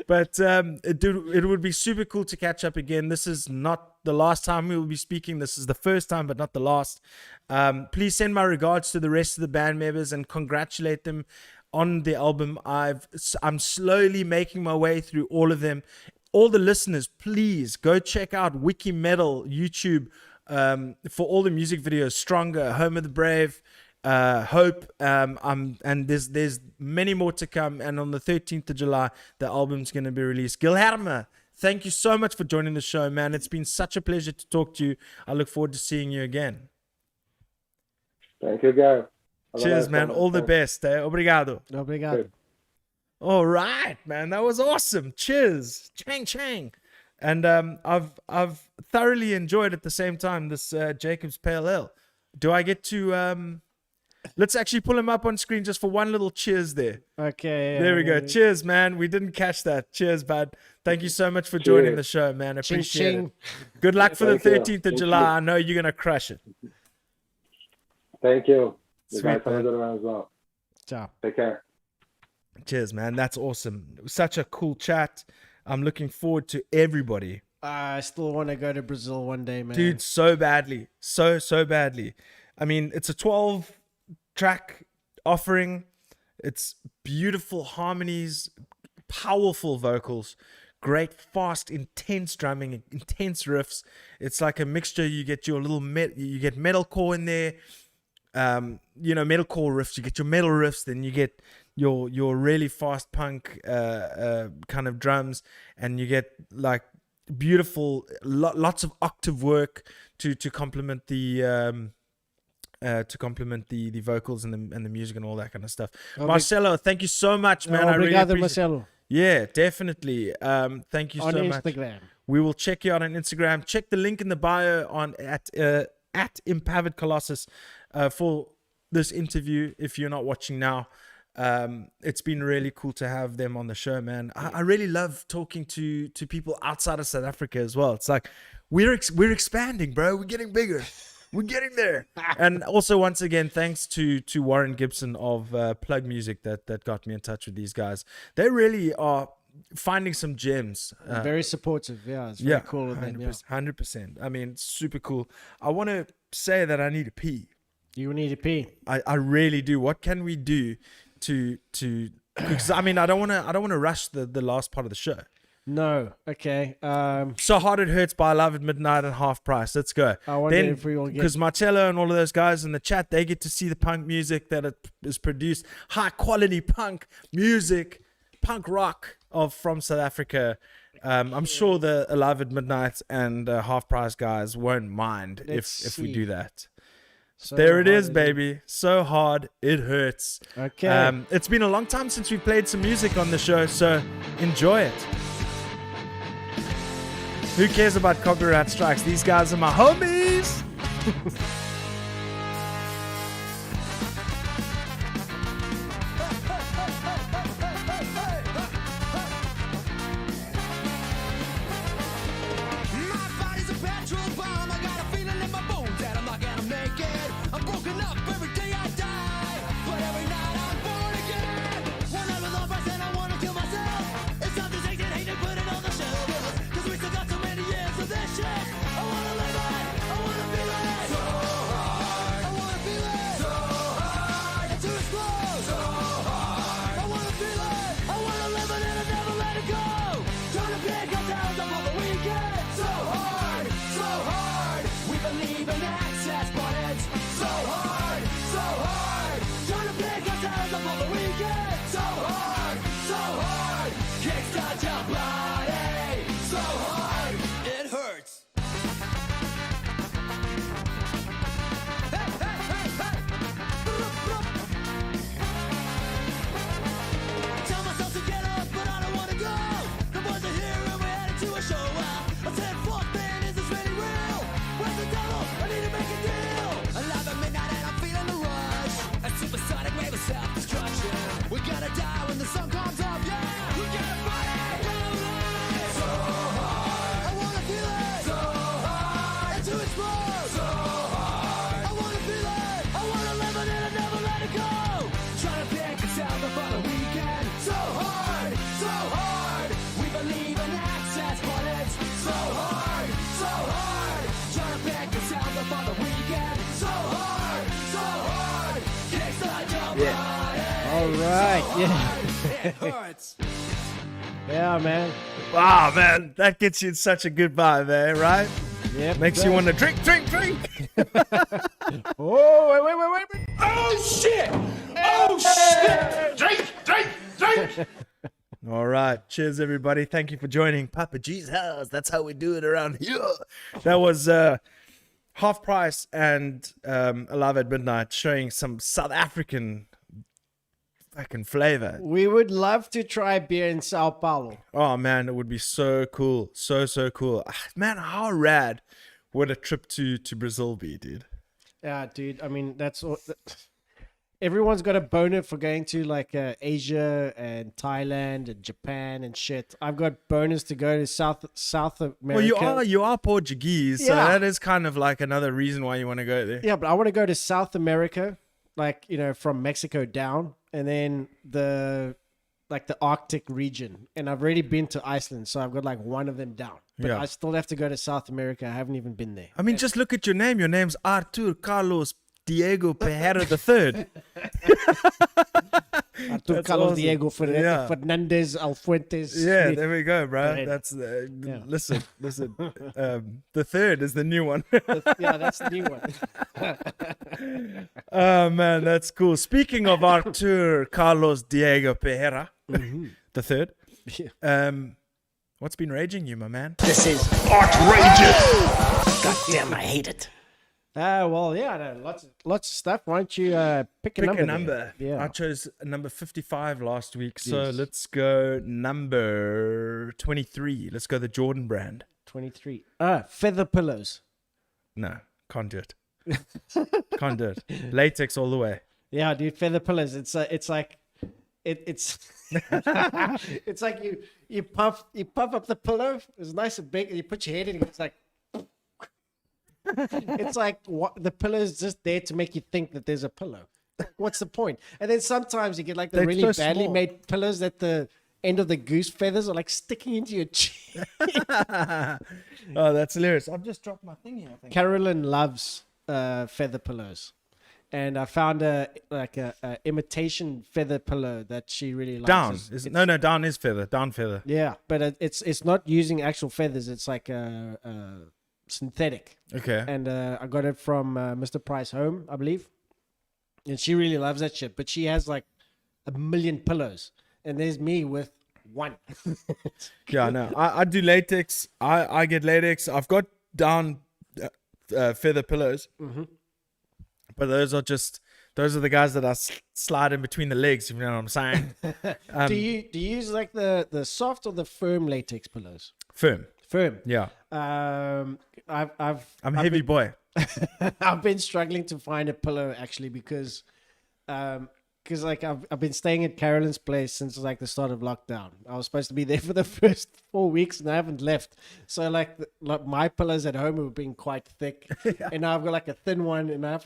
But it would be super cool to catch up again. This is not the last time we will be speaking. This is the first time, but not the last. Please send my regards to the rest of the band members and congratulate them on the album. I'm slowly making my way through all of them. All the listeners, please go check out Wiki Metal YouTube for all the music videos. Stronger, Home of the Brave, Hope, and there's many more to come. And on the 13th of July, the album's going to be released. Guilherme, thank you so much for joining the show, man. It's been such a pleasure to talk to you. I look forward to seeing you again. Thank you, guys. Cheers, man. All the best. Obrigado. Obrigado. All right, man. That was awesome. Cheers. Chang chang. And I've thoroughly enjoyed at the same time this Jacob's Pale Ale. Do I get to let's actually pull him up on screen just for one little cheers there. Okay. There we go. Cheers, man. We didn't catch that. Cheers, bud. Thank you so much for joining the show, man. Appreciate it. Good luck for the 13th of July. I know you're going to crush it. Thank you. You Sweet, guys have a man. good one as well. Ciao. Take care. Cheers, man. That's awesome. It was such a cool chat. I'm looking forward to everybody. I still want to go to Brazil one day, man. Dude, so badly. So badly. I mean, it's a 12-track offering. It's beautiful harmonies, powerful vocals, great, fast, intense drumming, intense riffs. It's like a mixture. You get your little you get metalcore in there. Metalcore riffs. You get your metal riffs, then you get your really fast punk kind of drums, and you get like beautiful lots of octave work to complement the vocals and the music and all that kind of stuff. Marcelo, thank you so much, man. I really appreciate Marcelo. Yeah, definitely. Thank you so much. On Instagram. We will check you out on Instagram. Check the link in the bio at Impavid Colossus for this interview if you're not watching now. It's been really cool to have them on the show, man. I really love talking to people outside of South Africa as well. It's like we're expanding, bro. We're getting bigger. We're getting there. And also, once again, thanks to Warren Gibson of Plug Music that got me in touch with these guys. They really are finding some gems. Very supportive. Yeah, it's very cool of them. 100%. I mean, super cool. I want to say that I need a pee. You need a pee. I really do. What can we do to because I mean I don't want to rush the last part of the show. No. Okay. So Hard It Hurts by Live at Midnight and Half Price. Let's go. I wonder if we will get, because Marcello and all of those guys in the chat, they get to see the punk music that is produced, high quality punk music, punk rock from South Africa. I'm sure the Live at Midnight and Half Price guys won't mind if we do that. So there it is, baby. So Hard It Hurts. Okay. It's been a long time since we played some music on the show, so enjoy it. Who cares about copyright strikes? These guys are my homies. I wanna live it, I wanna feel it. So All right. Yeah. Yeah, man. Wow, man, that gets you in such a good vibe, eh? Right? Yep. Makes you want to drink. Oh, wait. All right. Cheers, everybody. Thank you for joining Papa G's house. That's how we do it around here. That was Half Price and Alive at Midnight showing some South African fucking flavor. We would love to try beer in Sao Paulo. Oh, man, it would be so cool. So cool. Man, how rad would a trip to Brazil be, dude? Yeah, dude. I mean, that's all. Everyone's got a boner for going to like Asia and Thailand and Japan and shit. I've got boners to go to South America. Well, you are Portuguese, so Yeah. that is kind of like another reason why you want to go there. Yeah, but I want to go to South America, like, you know, from Mexico down, and then the Arctic region. And I've already been to Iceland, so I've got like one of them down. But Yeah. I still have to go to South America. I haven't even been there. I mean, just look at your name. Your name's Artur Carlos Diego Pereira III. Artur That's Carlos awesome. Diego Yeah. Fernandez Alfuentes. Yeah, Smith. there we go, bro. Right. That's Yeah. listen. The third is the new one. Yeah, that's the new one. Oh man, that's cool. Speaking of Artur Carlos Diego Pereira, the third. Yeah. What's been raging you, my man? This is outrageous. God damn, I hate it. Well, yeah, no, lots of stuff. Why don't you pick a Pick number? a number. there? Yeah. I chose number 55 last week, so Yes. let's go number 23. Let's go the Jordan brand. 23. Feather pillows. No, can't do it. Can't do it. Latex all the way. Yeah, dude, feather pillows. It's like it's it's like you puff up the pillow. It's nice and big, and you put your head in. It's like it's like the pillow is just there to make you think that there's a pillow. What's the point? And then sometimes you get like the They're really so badly small. made pillows that the end of the goose feathers are like sticking into your chin. Oh, that's hilarious. I've just dropped my thing here, I think. Carolyn loves feather pillows, and I found a imitation feather pillow that she really likes. Down. It's- No, down is feather. Down feather. Yeah, but it's not using actual feathers. It's like synthetic, Okay. and I got it from Mr. Price Home, I believe, and she really loves that shit. But she has like 1 million pillows, and there's me with one. Yeah, no. I do latex. I get latex. I've got down feather pillows. But those are the guys that I slide in between the legs, if you know what I'm saying. do you use like the soft or the firm latex pillows? Firm. Firm. Yeah. I'm I'm a heavy boy. I've been struggling to find a pillow actually because like I've been staying at Carolyn's place since like the start of lockdown. I was supposed to be there for the first 4 weeks and I haven't left. So like my pillows at home have been quite thick, and now I've got like a thin one, and now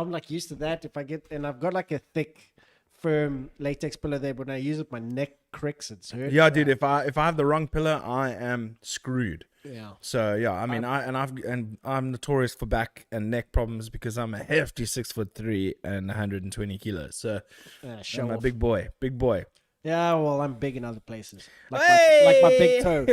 I'm like used to that. And I've got like a thick, firm latex pillow there, but when I use it, my neck cricks. It's hurt. Yeah, dude. If I have the wrong pillow, I am screwed. Yeah. So yeah, I mean, I'm notorious for back and neck problems because I'm a hefty 6'3" and 120 kilos. So Show I'm a off. big boy. Yeah, well, I'm big in other places, like Hey! my big toe.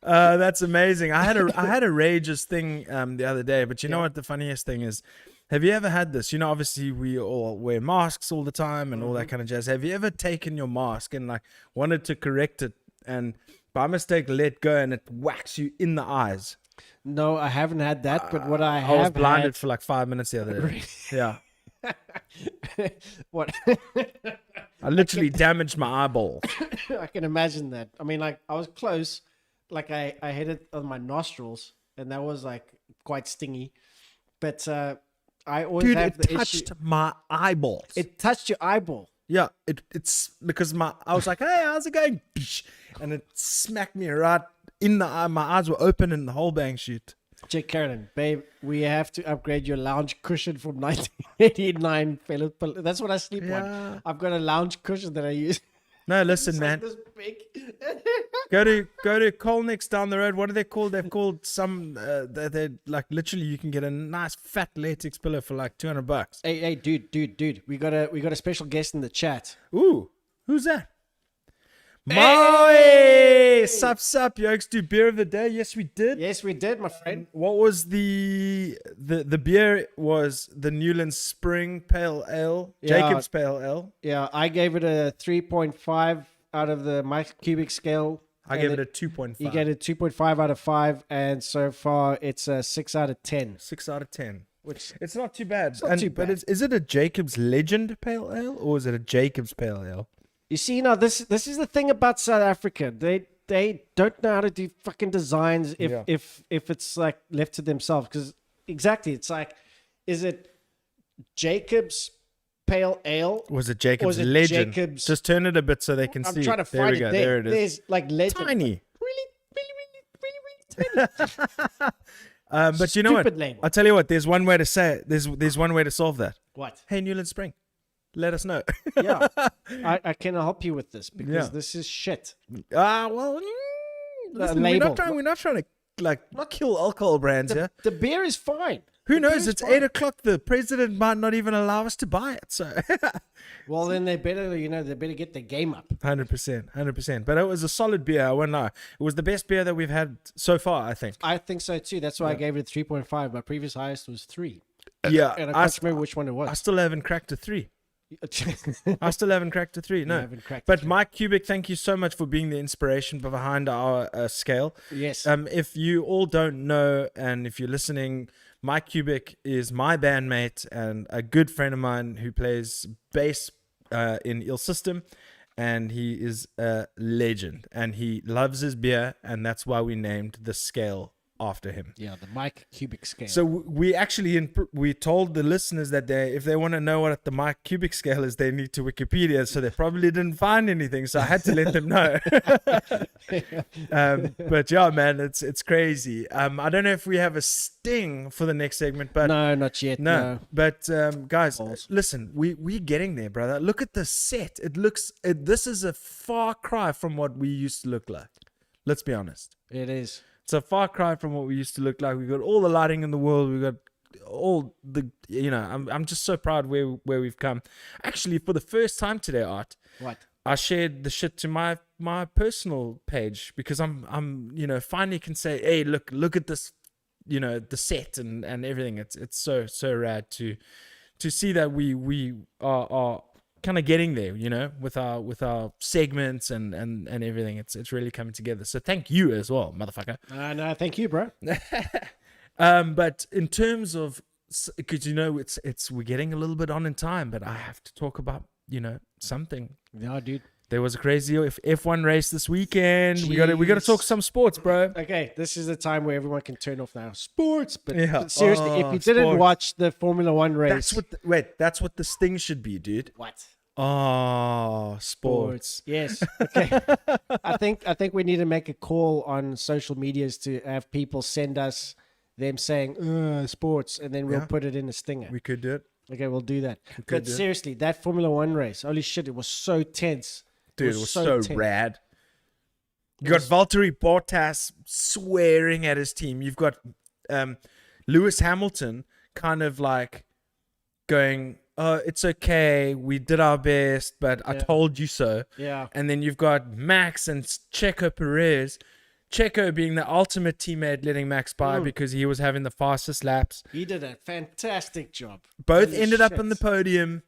That's amazing. I had a rageous thing the other day, but you know what the funniest thing is? Have you ever had this? You know, obviously we all wear masks all the time and all that kind of jazz. Have you ever taken your mask and like wanted to correct it and by mistake let go and it whacks you in the eyes? No, I haven't had that, but what I have I was blinded had, for like 5 minutes the other day. Yeah. what I literally damaged my eyeball. I can imagine that. I mean, like I was close, like I hit it on my nostrils, and that was like quite stingy. But I always Dude, have it the touched issue. my eyeballs. It touched your eyeball. Yeah, it's because I was like, hey, how's it going? And it smacked me right in the eye. My eyes were open and the whole bang shit. Check, Carolyn, babe, we have to upgrade your lounge cushion from 1989. That's what I sleep Yeah. on. I've got a lounge cushion that I use. No, listen, It's man. like this big. Go to Colnex down the road. What are they called? They've called some. They're like literally you can get a nice fat latex pillow for like $200. Hey, dude. We got a special guest in the chat. Ooh, who's that? Maui! Sup, yokes. Do beer of the day? Yes, we did. Yes, we did, my friend. What was the beer? Was the Newland Spring Pale Ale, Yeah. Jacob's Pale Ale? Yeah, I gave it a 3.5 out of the Mike Cubic scale. I gave it a 2.5. You get a 2.5 out of 5, and so far it's a 6 out of 10. 6 out of 10. Which It's not too bad. It's not too bad. But is it a Jacob's Legend Pale Ale or is it a Jacob's Pale Ale? you see, now this is the thing about South Africa. They don't know how to do fucking designs Yeah. if it's like left to themselves. Because exactly, it's like, is it Jacob's Pale Ale? Was it Jacob's it Legend? Jacob's- Just turn it a bit so they can I'm see. trying to There find we go. it. There it is. There's like legend. Tiny. Really tiny. But you know what? Stupid label. I'll tell you what. There's one way to say it. There's one way to solve that. What? Hey, Newland Spring, let us know. Yeah, I cannot help you with this because Yeah. this is shit. Well, listen, we're label. not trying to like kill alcohol brands here. The beer is fine. Who The beer knows? is It's fine. 8 o'clock. The president might not even allow us to buy it. So, Well, then they better get their game up. 100%. But it was a solid beer. I won't lie. It was the best beer that we've had so far. I think. I think so too. That's why I gave it a 3.5. My previous highest was 3. Yeah, And I can't remember which one it I was. still haven't cracked a 3. I still haven't cracked a 3. No, haven't cracked a but 3. Mike Cubic, thank you so much for being the inspiration behind our scale. Yes. If you all don't know, and if you're listening, Mike Cubic is my bandmate and a good friend of mine who plays bass in Ill System, and he is a legend. And he loves his beer, and that's why we named the scale after him. Yeah, the Mike Cubic scale. So we actually we told the listeners that if they want to know what the Mike Cubic scale is, they need to Wikipedia. So they probably didn't find anything. So I had to let them know. But yeah, man, it's crazy. I don't know if we have a sting for the next segment, but no, not yet. No. But guys, Balls. listen, we're getting there, brother. Look at the set. This is a far cry from what we used to look like. Let's be honest. It is. It's a far cry from what we used to look like. We got all the lighting in the world. We got all the, I'm just so proud where we've come. Actually, for the first time today, Art, What? I shared the shit to my personal page because I'm finally can say, hey, look at this, the set and everything. It's so rad to see that we are kind of getting there, with our segments and everything. It's really coming together. So thank you as well, motherfucker. No, thank you, bro. But in terms of, because we're getting a little bit on in time, but I have to talk about something. Yeah, dude. There was a crazy F1 race this weekend. We got to talk some sports, bro. Okay, this is the time where everyone can turn off now. Sports, but Yeah. seriously, if you didn't Sports. watch the Formula One race, That's what the sting should be, dude. what? Oh, sports. Yes. Okay. I think we need to make a call on social medias to have people send us them saying sports, and then we'll Yeah. put it in a stinger. We could do it. Okay, we'll do that. could But do it. seriously, that Formula One race, holy shit, it was so tense. Dude, it was so tense. rad. You got Valtteri Bottas swearing at his team. You've got Lewis Hamilton kind of like going, oh, it's okay. We did our best, but I Yeah. told you so. Yeah. And then you've got Max and Checo Perez. Checo being the ultimate teammate, letting Max by because he was having the fastest laps. He did a fantastic job. Both Holy ended up shit. on the podium.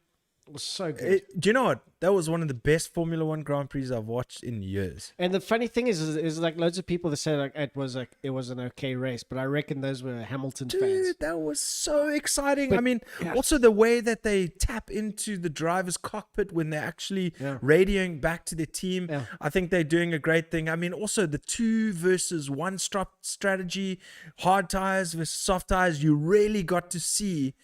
It was so good. Do you know what? That was one of the best Formula One Grand Prix I've watched in years. And the funny thing is like loads of people that say like it was an okay race, but I reckon those were Hamilton fans. Dude, that was so exciting. But- I mean, yeah. also the way that they tap into the driver's cockpit when they're actually Yeah. radioing back to their team. Yeah. I think they're doing a great thing. I mean, also the 2 versus 1 strategy, hard tires versus soft tires. You really got to see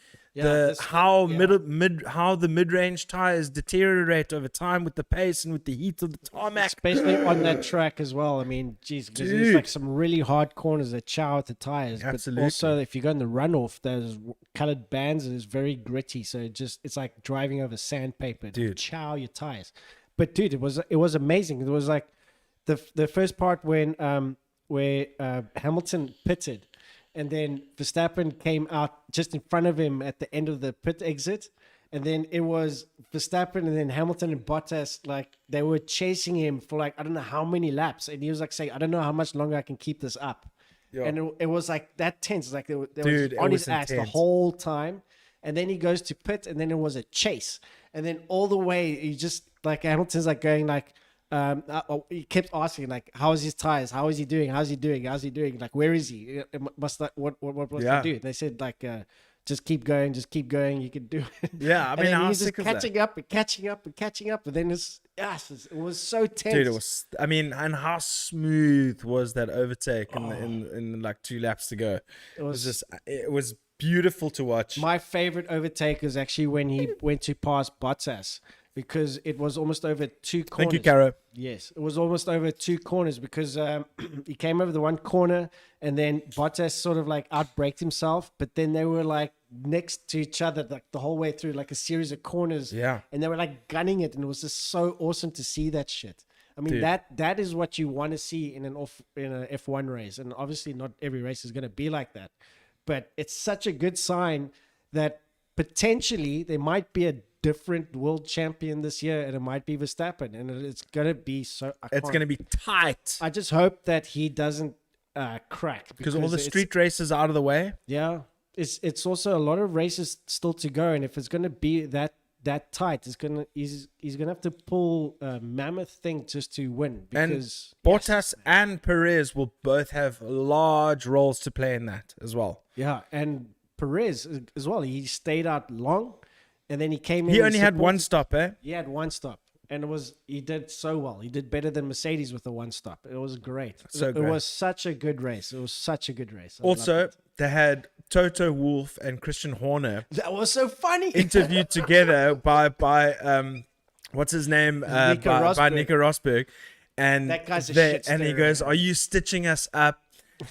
how the mid-range tires deteriorate over time with the pace and with the heat of the tarmac. Especially on that track as well. I mean, geez, because there's Dude. like some really hard corners that chow at the tires. Absolutely. But also, if you go in the runoff, those colored bands is very gritty. So it's like driving over sandpaper. Dude. Chow your tires. But dude, it was amazing. It was like the first part when where Hamilton pitted, and then Verstappen came out just in front of him at the end of the pit exit, and then it was Verstappen and then Hamilton and Bottas, like they were chasing him for like I don't know how many laps, and he was like saying, I don't know how much longer I can keep this up. Yeah. And it was like that tense, like there Dude, was on it his was ass the intense. whole time. And then he goes to pit, and then it was a chase, and then all the way he just like Hamilton's like going like he kept asking like, how is his tires, how is he doing, how's he doing, like where is he, must that what must Yeah. he do? They said like just keep going, you can do it. Yeah, I And mean, then how he was just sick is that? catching up, and then it was so tense. Dude, it was. I mean, and how smooth was that overtake in like 2 laps to go? It was just. It was beautiful to watch. My favorite overtake was actually when he went to pass Bottas, because it was almost over 2 corners. Thank you, Caro. Yes, it was almost over 2 corners because he came over the one corner, and then Bottas sort of like outbraked himself, but then they were like next to each other like the whole way through, like a series of corners. Yeah. And they were like gunning it, and it was just so awesome to see that shit. I mean, Dude. that is what you want to see in an F1 race, and obviously not every race is going to be like that. But it's such a good sign that potentially there might be a different world champion this year, and it might be Verstappen, and it's going to be so. It's going to be tight I just hope that he doesn't crack, because all the it's- street races are out of the way. Yeah, it's also a lot of races still to go, and if it's going to be that tight, he's gonna have to pull a mammoth thing just to win. Because Bottas and Perez will both have large roles to play in that as well. yeah, and Perez as well. He stayed out long, and then he came in. He and only had one supported- stop, eh? He had one stop, and he did so well. He did better than Mercedes with the one stop. It was great. So It great. was such a good race. I loved Also, it. they had Toto Wolff and Christian Horner That was so funny. interviewed together by what's his name, by Rosberg. Nico Rosberg, and That guy's a they- shit and he stirrer, goes, man. "Are you stitching us up?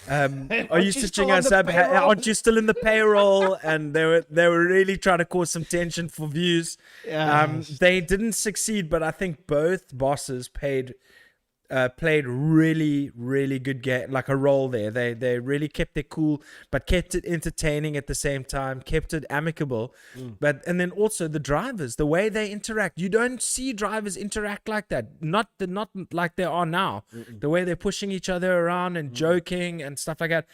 Are you you stitching still on us the up? payroll?" Aren't you still in the payroll?" And they were really trying to cause some tension for views. Yeah. They didn't succeed, but I think both bosses played really, really good game, like a role there. They really kept their cool, but kept it entertaining at the same time, kept it amicable. And then also the drivers, the way they interact. You don't see drivers interact like that. Not like they are now. The way they're pushing each other around and joking and stuff like that.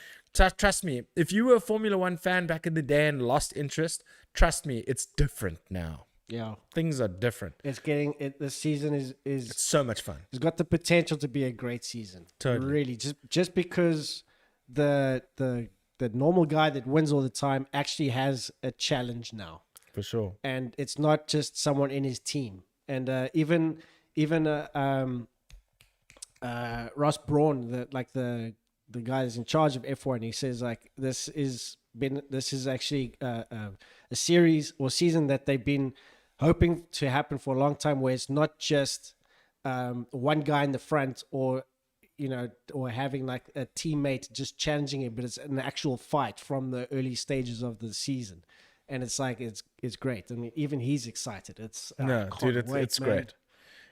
Trust me, if you were a Formula One fan back in the day and lost interest, trust me, it's different now. Yeah, Things are different. it's getting it. The season is It's so much fun. it's got the potential to be a great season. Totally. Really, just because the normal guy that wins all the time actually has a challenge now, For sure. and it's not just someone in his team. And even Ross Brawn, the guy that's in charge of F1, he says like this is actually a series or season that they've been hoping to happen for a long time, where it's not just one guy in the front or having like a teammate just challenging him, but it's an actual fight from the early stages of the season. And it's like it's great. I mean, even he's excited. No, dude, it's great.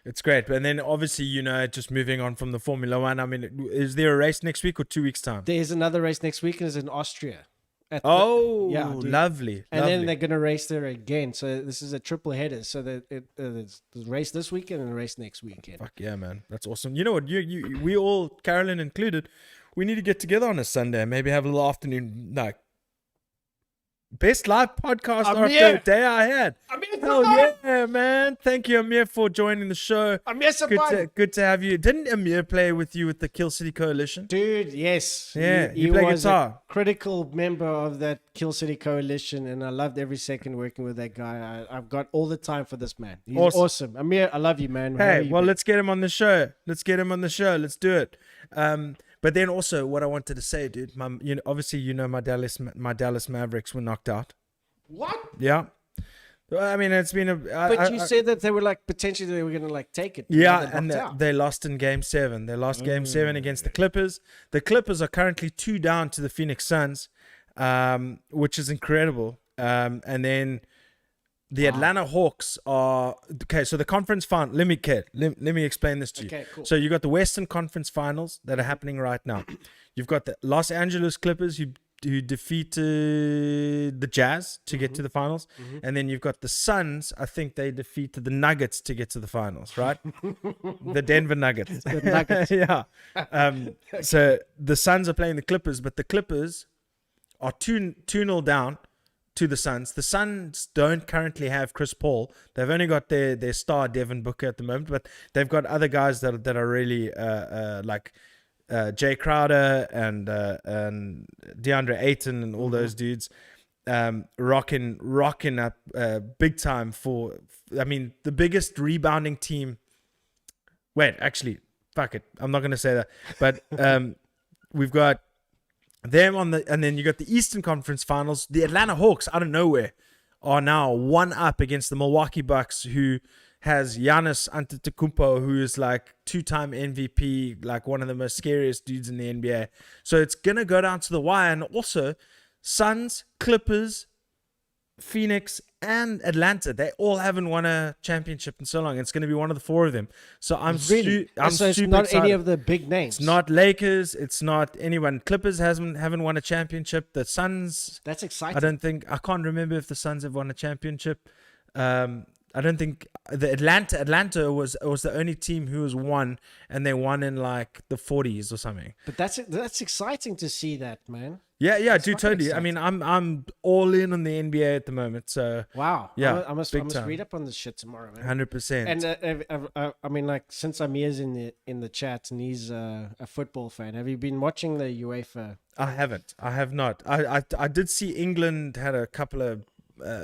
It's great. And then obviously, just moving on from the Formula One, I mean, is there a race next week or 2 weeks' time? There's another race next week, and it's in Austria. Dude. Lovely. And lovely. then they're going to race there again. So this is a triple header. So there's a race this weekend and a race next weekend. Fuck yeah, man. That's awesome. You know what? We all, Carolyn included, we need to get together on a Sunday. Maybe have a little afternoon, like, best live podcast after a day I had. Hell yeah, man. Thank you, Amir, for joining the show. Good to have you. Didn't Amir play with you with the Kill City Coalition? Dude, yes. Yeah, he you play was guitar. a critical member of that Kill City Coalition, and I loved every second working with that guy. I've got all the time for this man. He's awesome. Amir, I love you, man. How Hey, you well, been? let's get him on the show. Let's do it. But then also, what I wanted to say, dude, obviously, my Dallas Mavericks were knocked out. What? Yeah. I mean, it's been But you said that they were like potentially they were going to like take it. yeah, They and knocked out. they lost in Game 7. They lost Game 7 against the Clippers. The Clippers are currently 2 down to the Phoenix Suns, which is incredible. And then The Atlanta Hawks are okay. So the conference final. Let me explain this to you. Okay, cool. So you got the Western Conference Finals that are happening right now. You've got the Los Angeles Clippers who defeated the Jazz to get to the finals, and then you've got the Suns. I think they defeated the Nuggets to get to the finals, right? The Denver Nuggets. The Nuggets. Yeah. So the Suns are playing the Clippers, but the Clippers are 2-0 down to the Suns. The Suns don't currently have Chris Paul. They've only got their star Devin Booker at the moment, but they've got other guys that are really like Jay Crowder and DeAndre Ayton and all those dudes rocking up big time for. I mean, the biggest rebounding team. Wait, actually, fuck it. I'm not going to say that, but we've got them and then you got the Eastern Conference Finals. The Atlanta Hawks, out of nowhere, are now 1 up against the Milwaukee Bucks, who has Giannis Antetokounmpo, who is like 2-time MVP, like one of the most scariest dudes in the NBA. So it's gonna go down to the wire, and also Suns, Clippers, Phoenix, and Atlanta, they all haven't won a championship in so long. It's going to be one of the 4 of them. So I'm So it's super not excited. any of the big names. It's not Lakers. It's not anyone. Clippers haven't won a championship. The Suns, That's exciting. I can't remember if the Suns have won a championship. I don't think the Atlanta was the only team who has won, and they won in like the 40s or something. But that's exciting to see that, man. Yeah, dude, fucking totally. I mean, I'm all in on the NBA at the moment. So Wow. Yeah, I must big time. read up on this shit tomorrow, man. 100%. And I mean, like, since Amir's in the chat and he's a football fan, have you been watching the UEFA? I haven't. I have not. I did see England had a couple of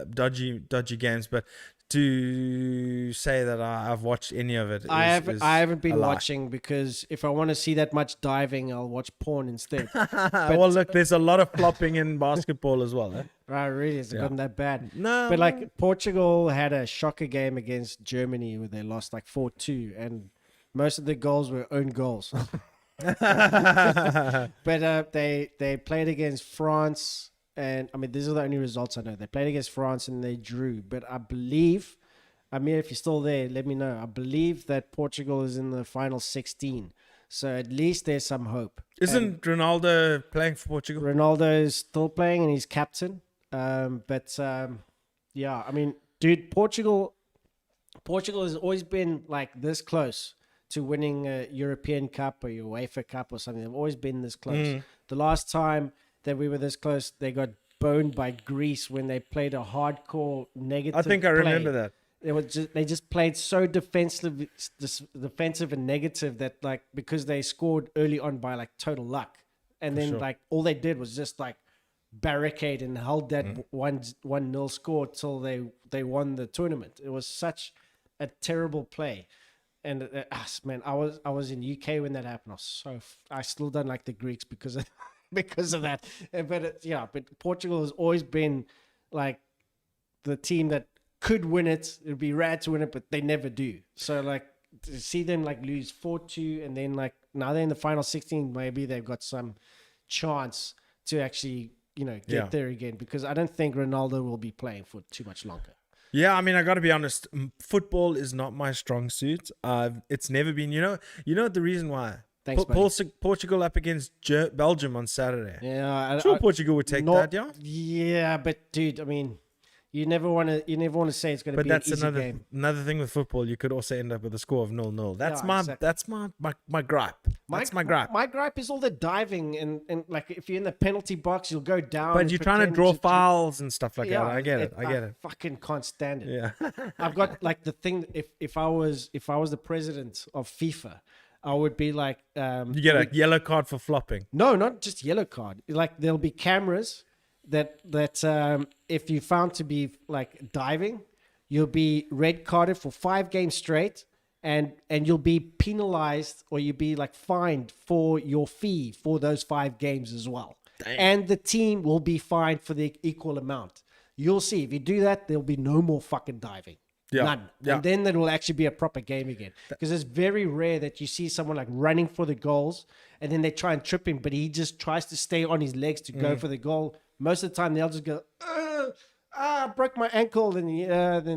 dodgy games, but to say that I've watched any of it, I haven't been a lie. watching, because if I want to see that much diving, I'll watch porn instead. Well, look, there's a lot of flopping in basketball as well. Eh? Right, really, has it gotten that bad? No, But like, Portugal had a shocker game against Germany where they lost like 4-2, and most of the goals were own goals. But they played against France, and I mean, these are the only results I know. They played against France and they drew. But I believe, Amir, if you're still there, let me know. I believe that Portugal is in the final 16. So at least there's some hope. Isn't Ronaldo playing for Portugal? Ronaldo is still playing and he's captain. Yeah, I mean, dude, Portugal has always been like this close to winning a European Cup or UEFA Cup or something. They've always been this close. The last time that we were this close, they got boned by Greece when they played a hardcore negative I think I play. remember that. They just played so defensive and negative that, like, because they scored early on by like total luck, and then like all they did was just like barricade and held that 1-0 score till they won the tournament. It was such a terrible play. And man, I was in UK when that happened. I still don't like the Greeks because of that. But Portugal has always been like the team that could win it. It'd be rad to win it, but they never do. So like, to see them like lose 4-2, and then like now they're in the final 16, maybe they've got some chance to actually get there again, because I don't think Ronaldo will be playing for too much longer. Yeah, I mean, I got to be honest. Football is not my strong suit. It's never been. You know the reason why. Thanks, Portugal up against Belgium on Saturday. Yeah, Sure, Portugal would take that. Yeah. Yeah, but dude, I mean, you never want to say it's going to be an easy game. Another thing with football. You could also end up with a score of 0-0. That's my gripe. That's my gripe. My gripe is all the diving and like, if you're in the penalty box, you'll go down. But you're trying to draw fouls and stuff like that. I get it. I fucking can't stand it. Yeah. I've got like the thing. If I was the president of FIFA, I would be like, you get a yellow card for flopping. No, not just yellow card. Like, there'll be cameras that if you found to be like diving, you'll be red carded for 5 games straight, and you'll be penalized, or you'll be like fined for your fee for those 5 games as well. Dang. And the team will be fined for the equal amount. You'll see, if you do that, there'll be no more fucking diving. Yeah. None. Yeah. And then it will actually be a proper game again. Because it's very rare that you see someone like running for the goals and then they try and trip him, but he just tries to stay on his legs to go for the goal. Most of the time, they'll just go, I broke my ankle, then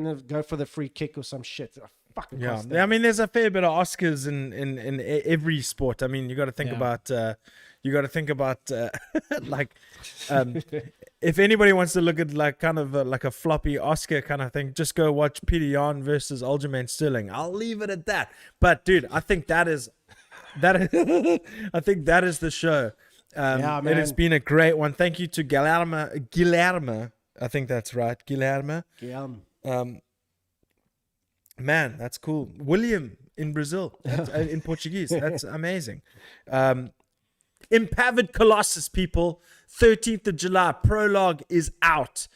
they'll go for the free kick or some shit. I fucking can't stand I it. mean, there's a fair bit of Oscars in every sport. I mean, you got to think about like if anybody wants to look at like kind of like a floppy Oscar kind of thing, just go watch Peter Yan versus Aljamain Sterling. I'll leave it at that. But dude, I think that is I think that is the show. Yeah, it has man. been a great one. Thank you to Guilherme. I think that's right, Guilherme. Man, that's cool. William in Brazil, in Portuguese. That's amazing. Impavid Colossus, people. 13th of July. Prologue is out.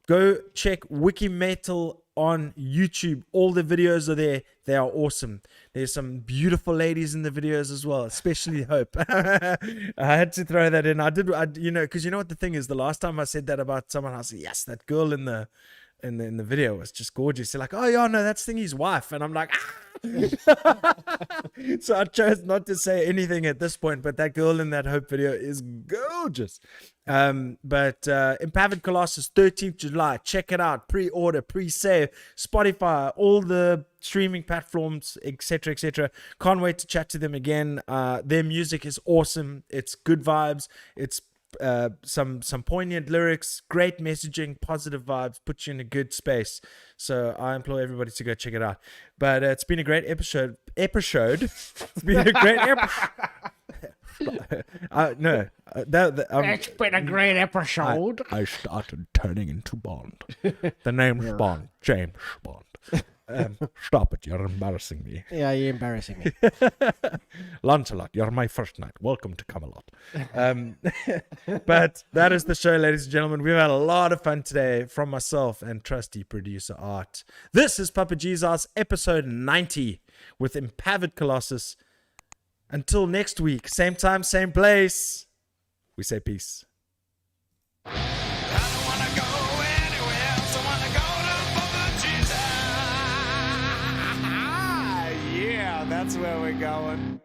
Go check Wiki Metal on YouTube. All the videos are there. They are awesome. There's some beautiful ladies in the videos as well, especially Hope. I had to throw that in. Because you know what the thing is? The last time I said that about someone, I said, yes, that girl in the video was just gorgeous. They're like, oh yeah, no, that's Thingy's wife. And I'm like, ah! So I chose not to say anything at this point, but that girl in that Hope video is gorgeous. But Impavid Colossus, 13th July. Check it out. Pre-order, pre-save, Spotify, all the streaming platforms, etc., etc. Can't wait to chat to them again. Their music is awesome. It's good vibes. It's some poignant lyrics, great messaging, positive vibes, put you in a good space. So I implore everybody to go check it out. But it's been a great episode. It's been a great episode. It's been a great episode. I started turning into Bond. The name's Bond. James Bond. Stop it. You're embarrassing me. Yeah, you're embarrassing me. Lancelot, you're my first knight. Welcome to Camelot. But that is the show, ladies and gentlemen. We've had a lot of fun today from myself and trusty producer Art. This is Papa Jesus, episode 90 with Impavid Colossus. Until next week, same time, same place, we say peace. I don't wanna go anywhere else. I wanna go to Papa Jesus. Yeah, that's where we're going.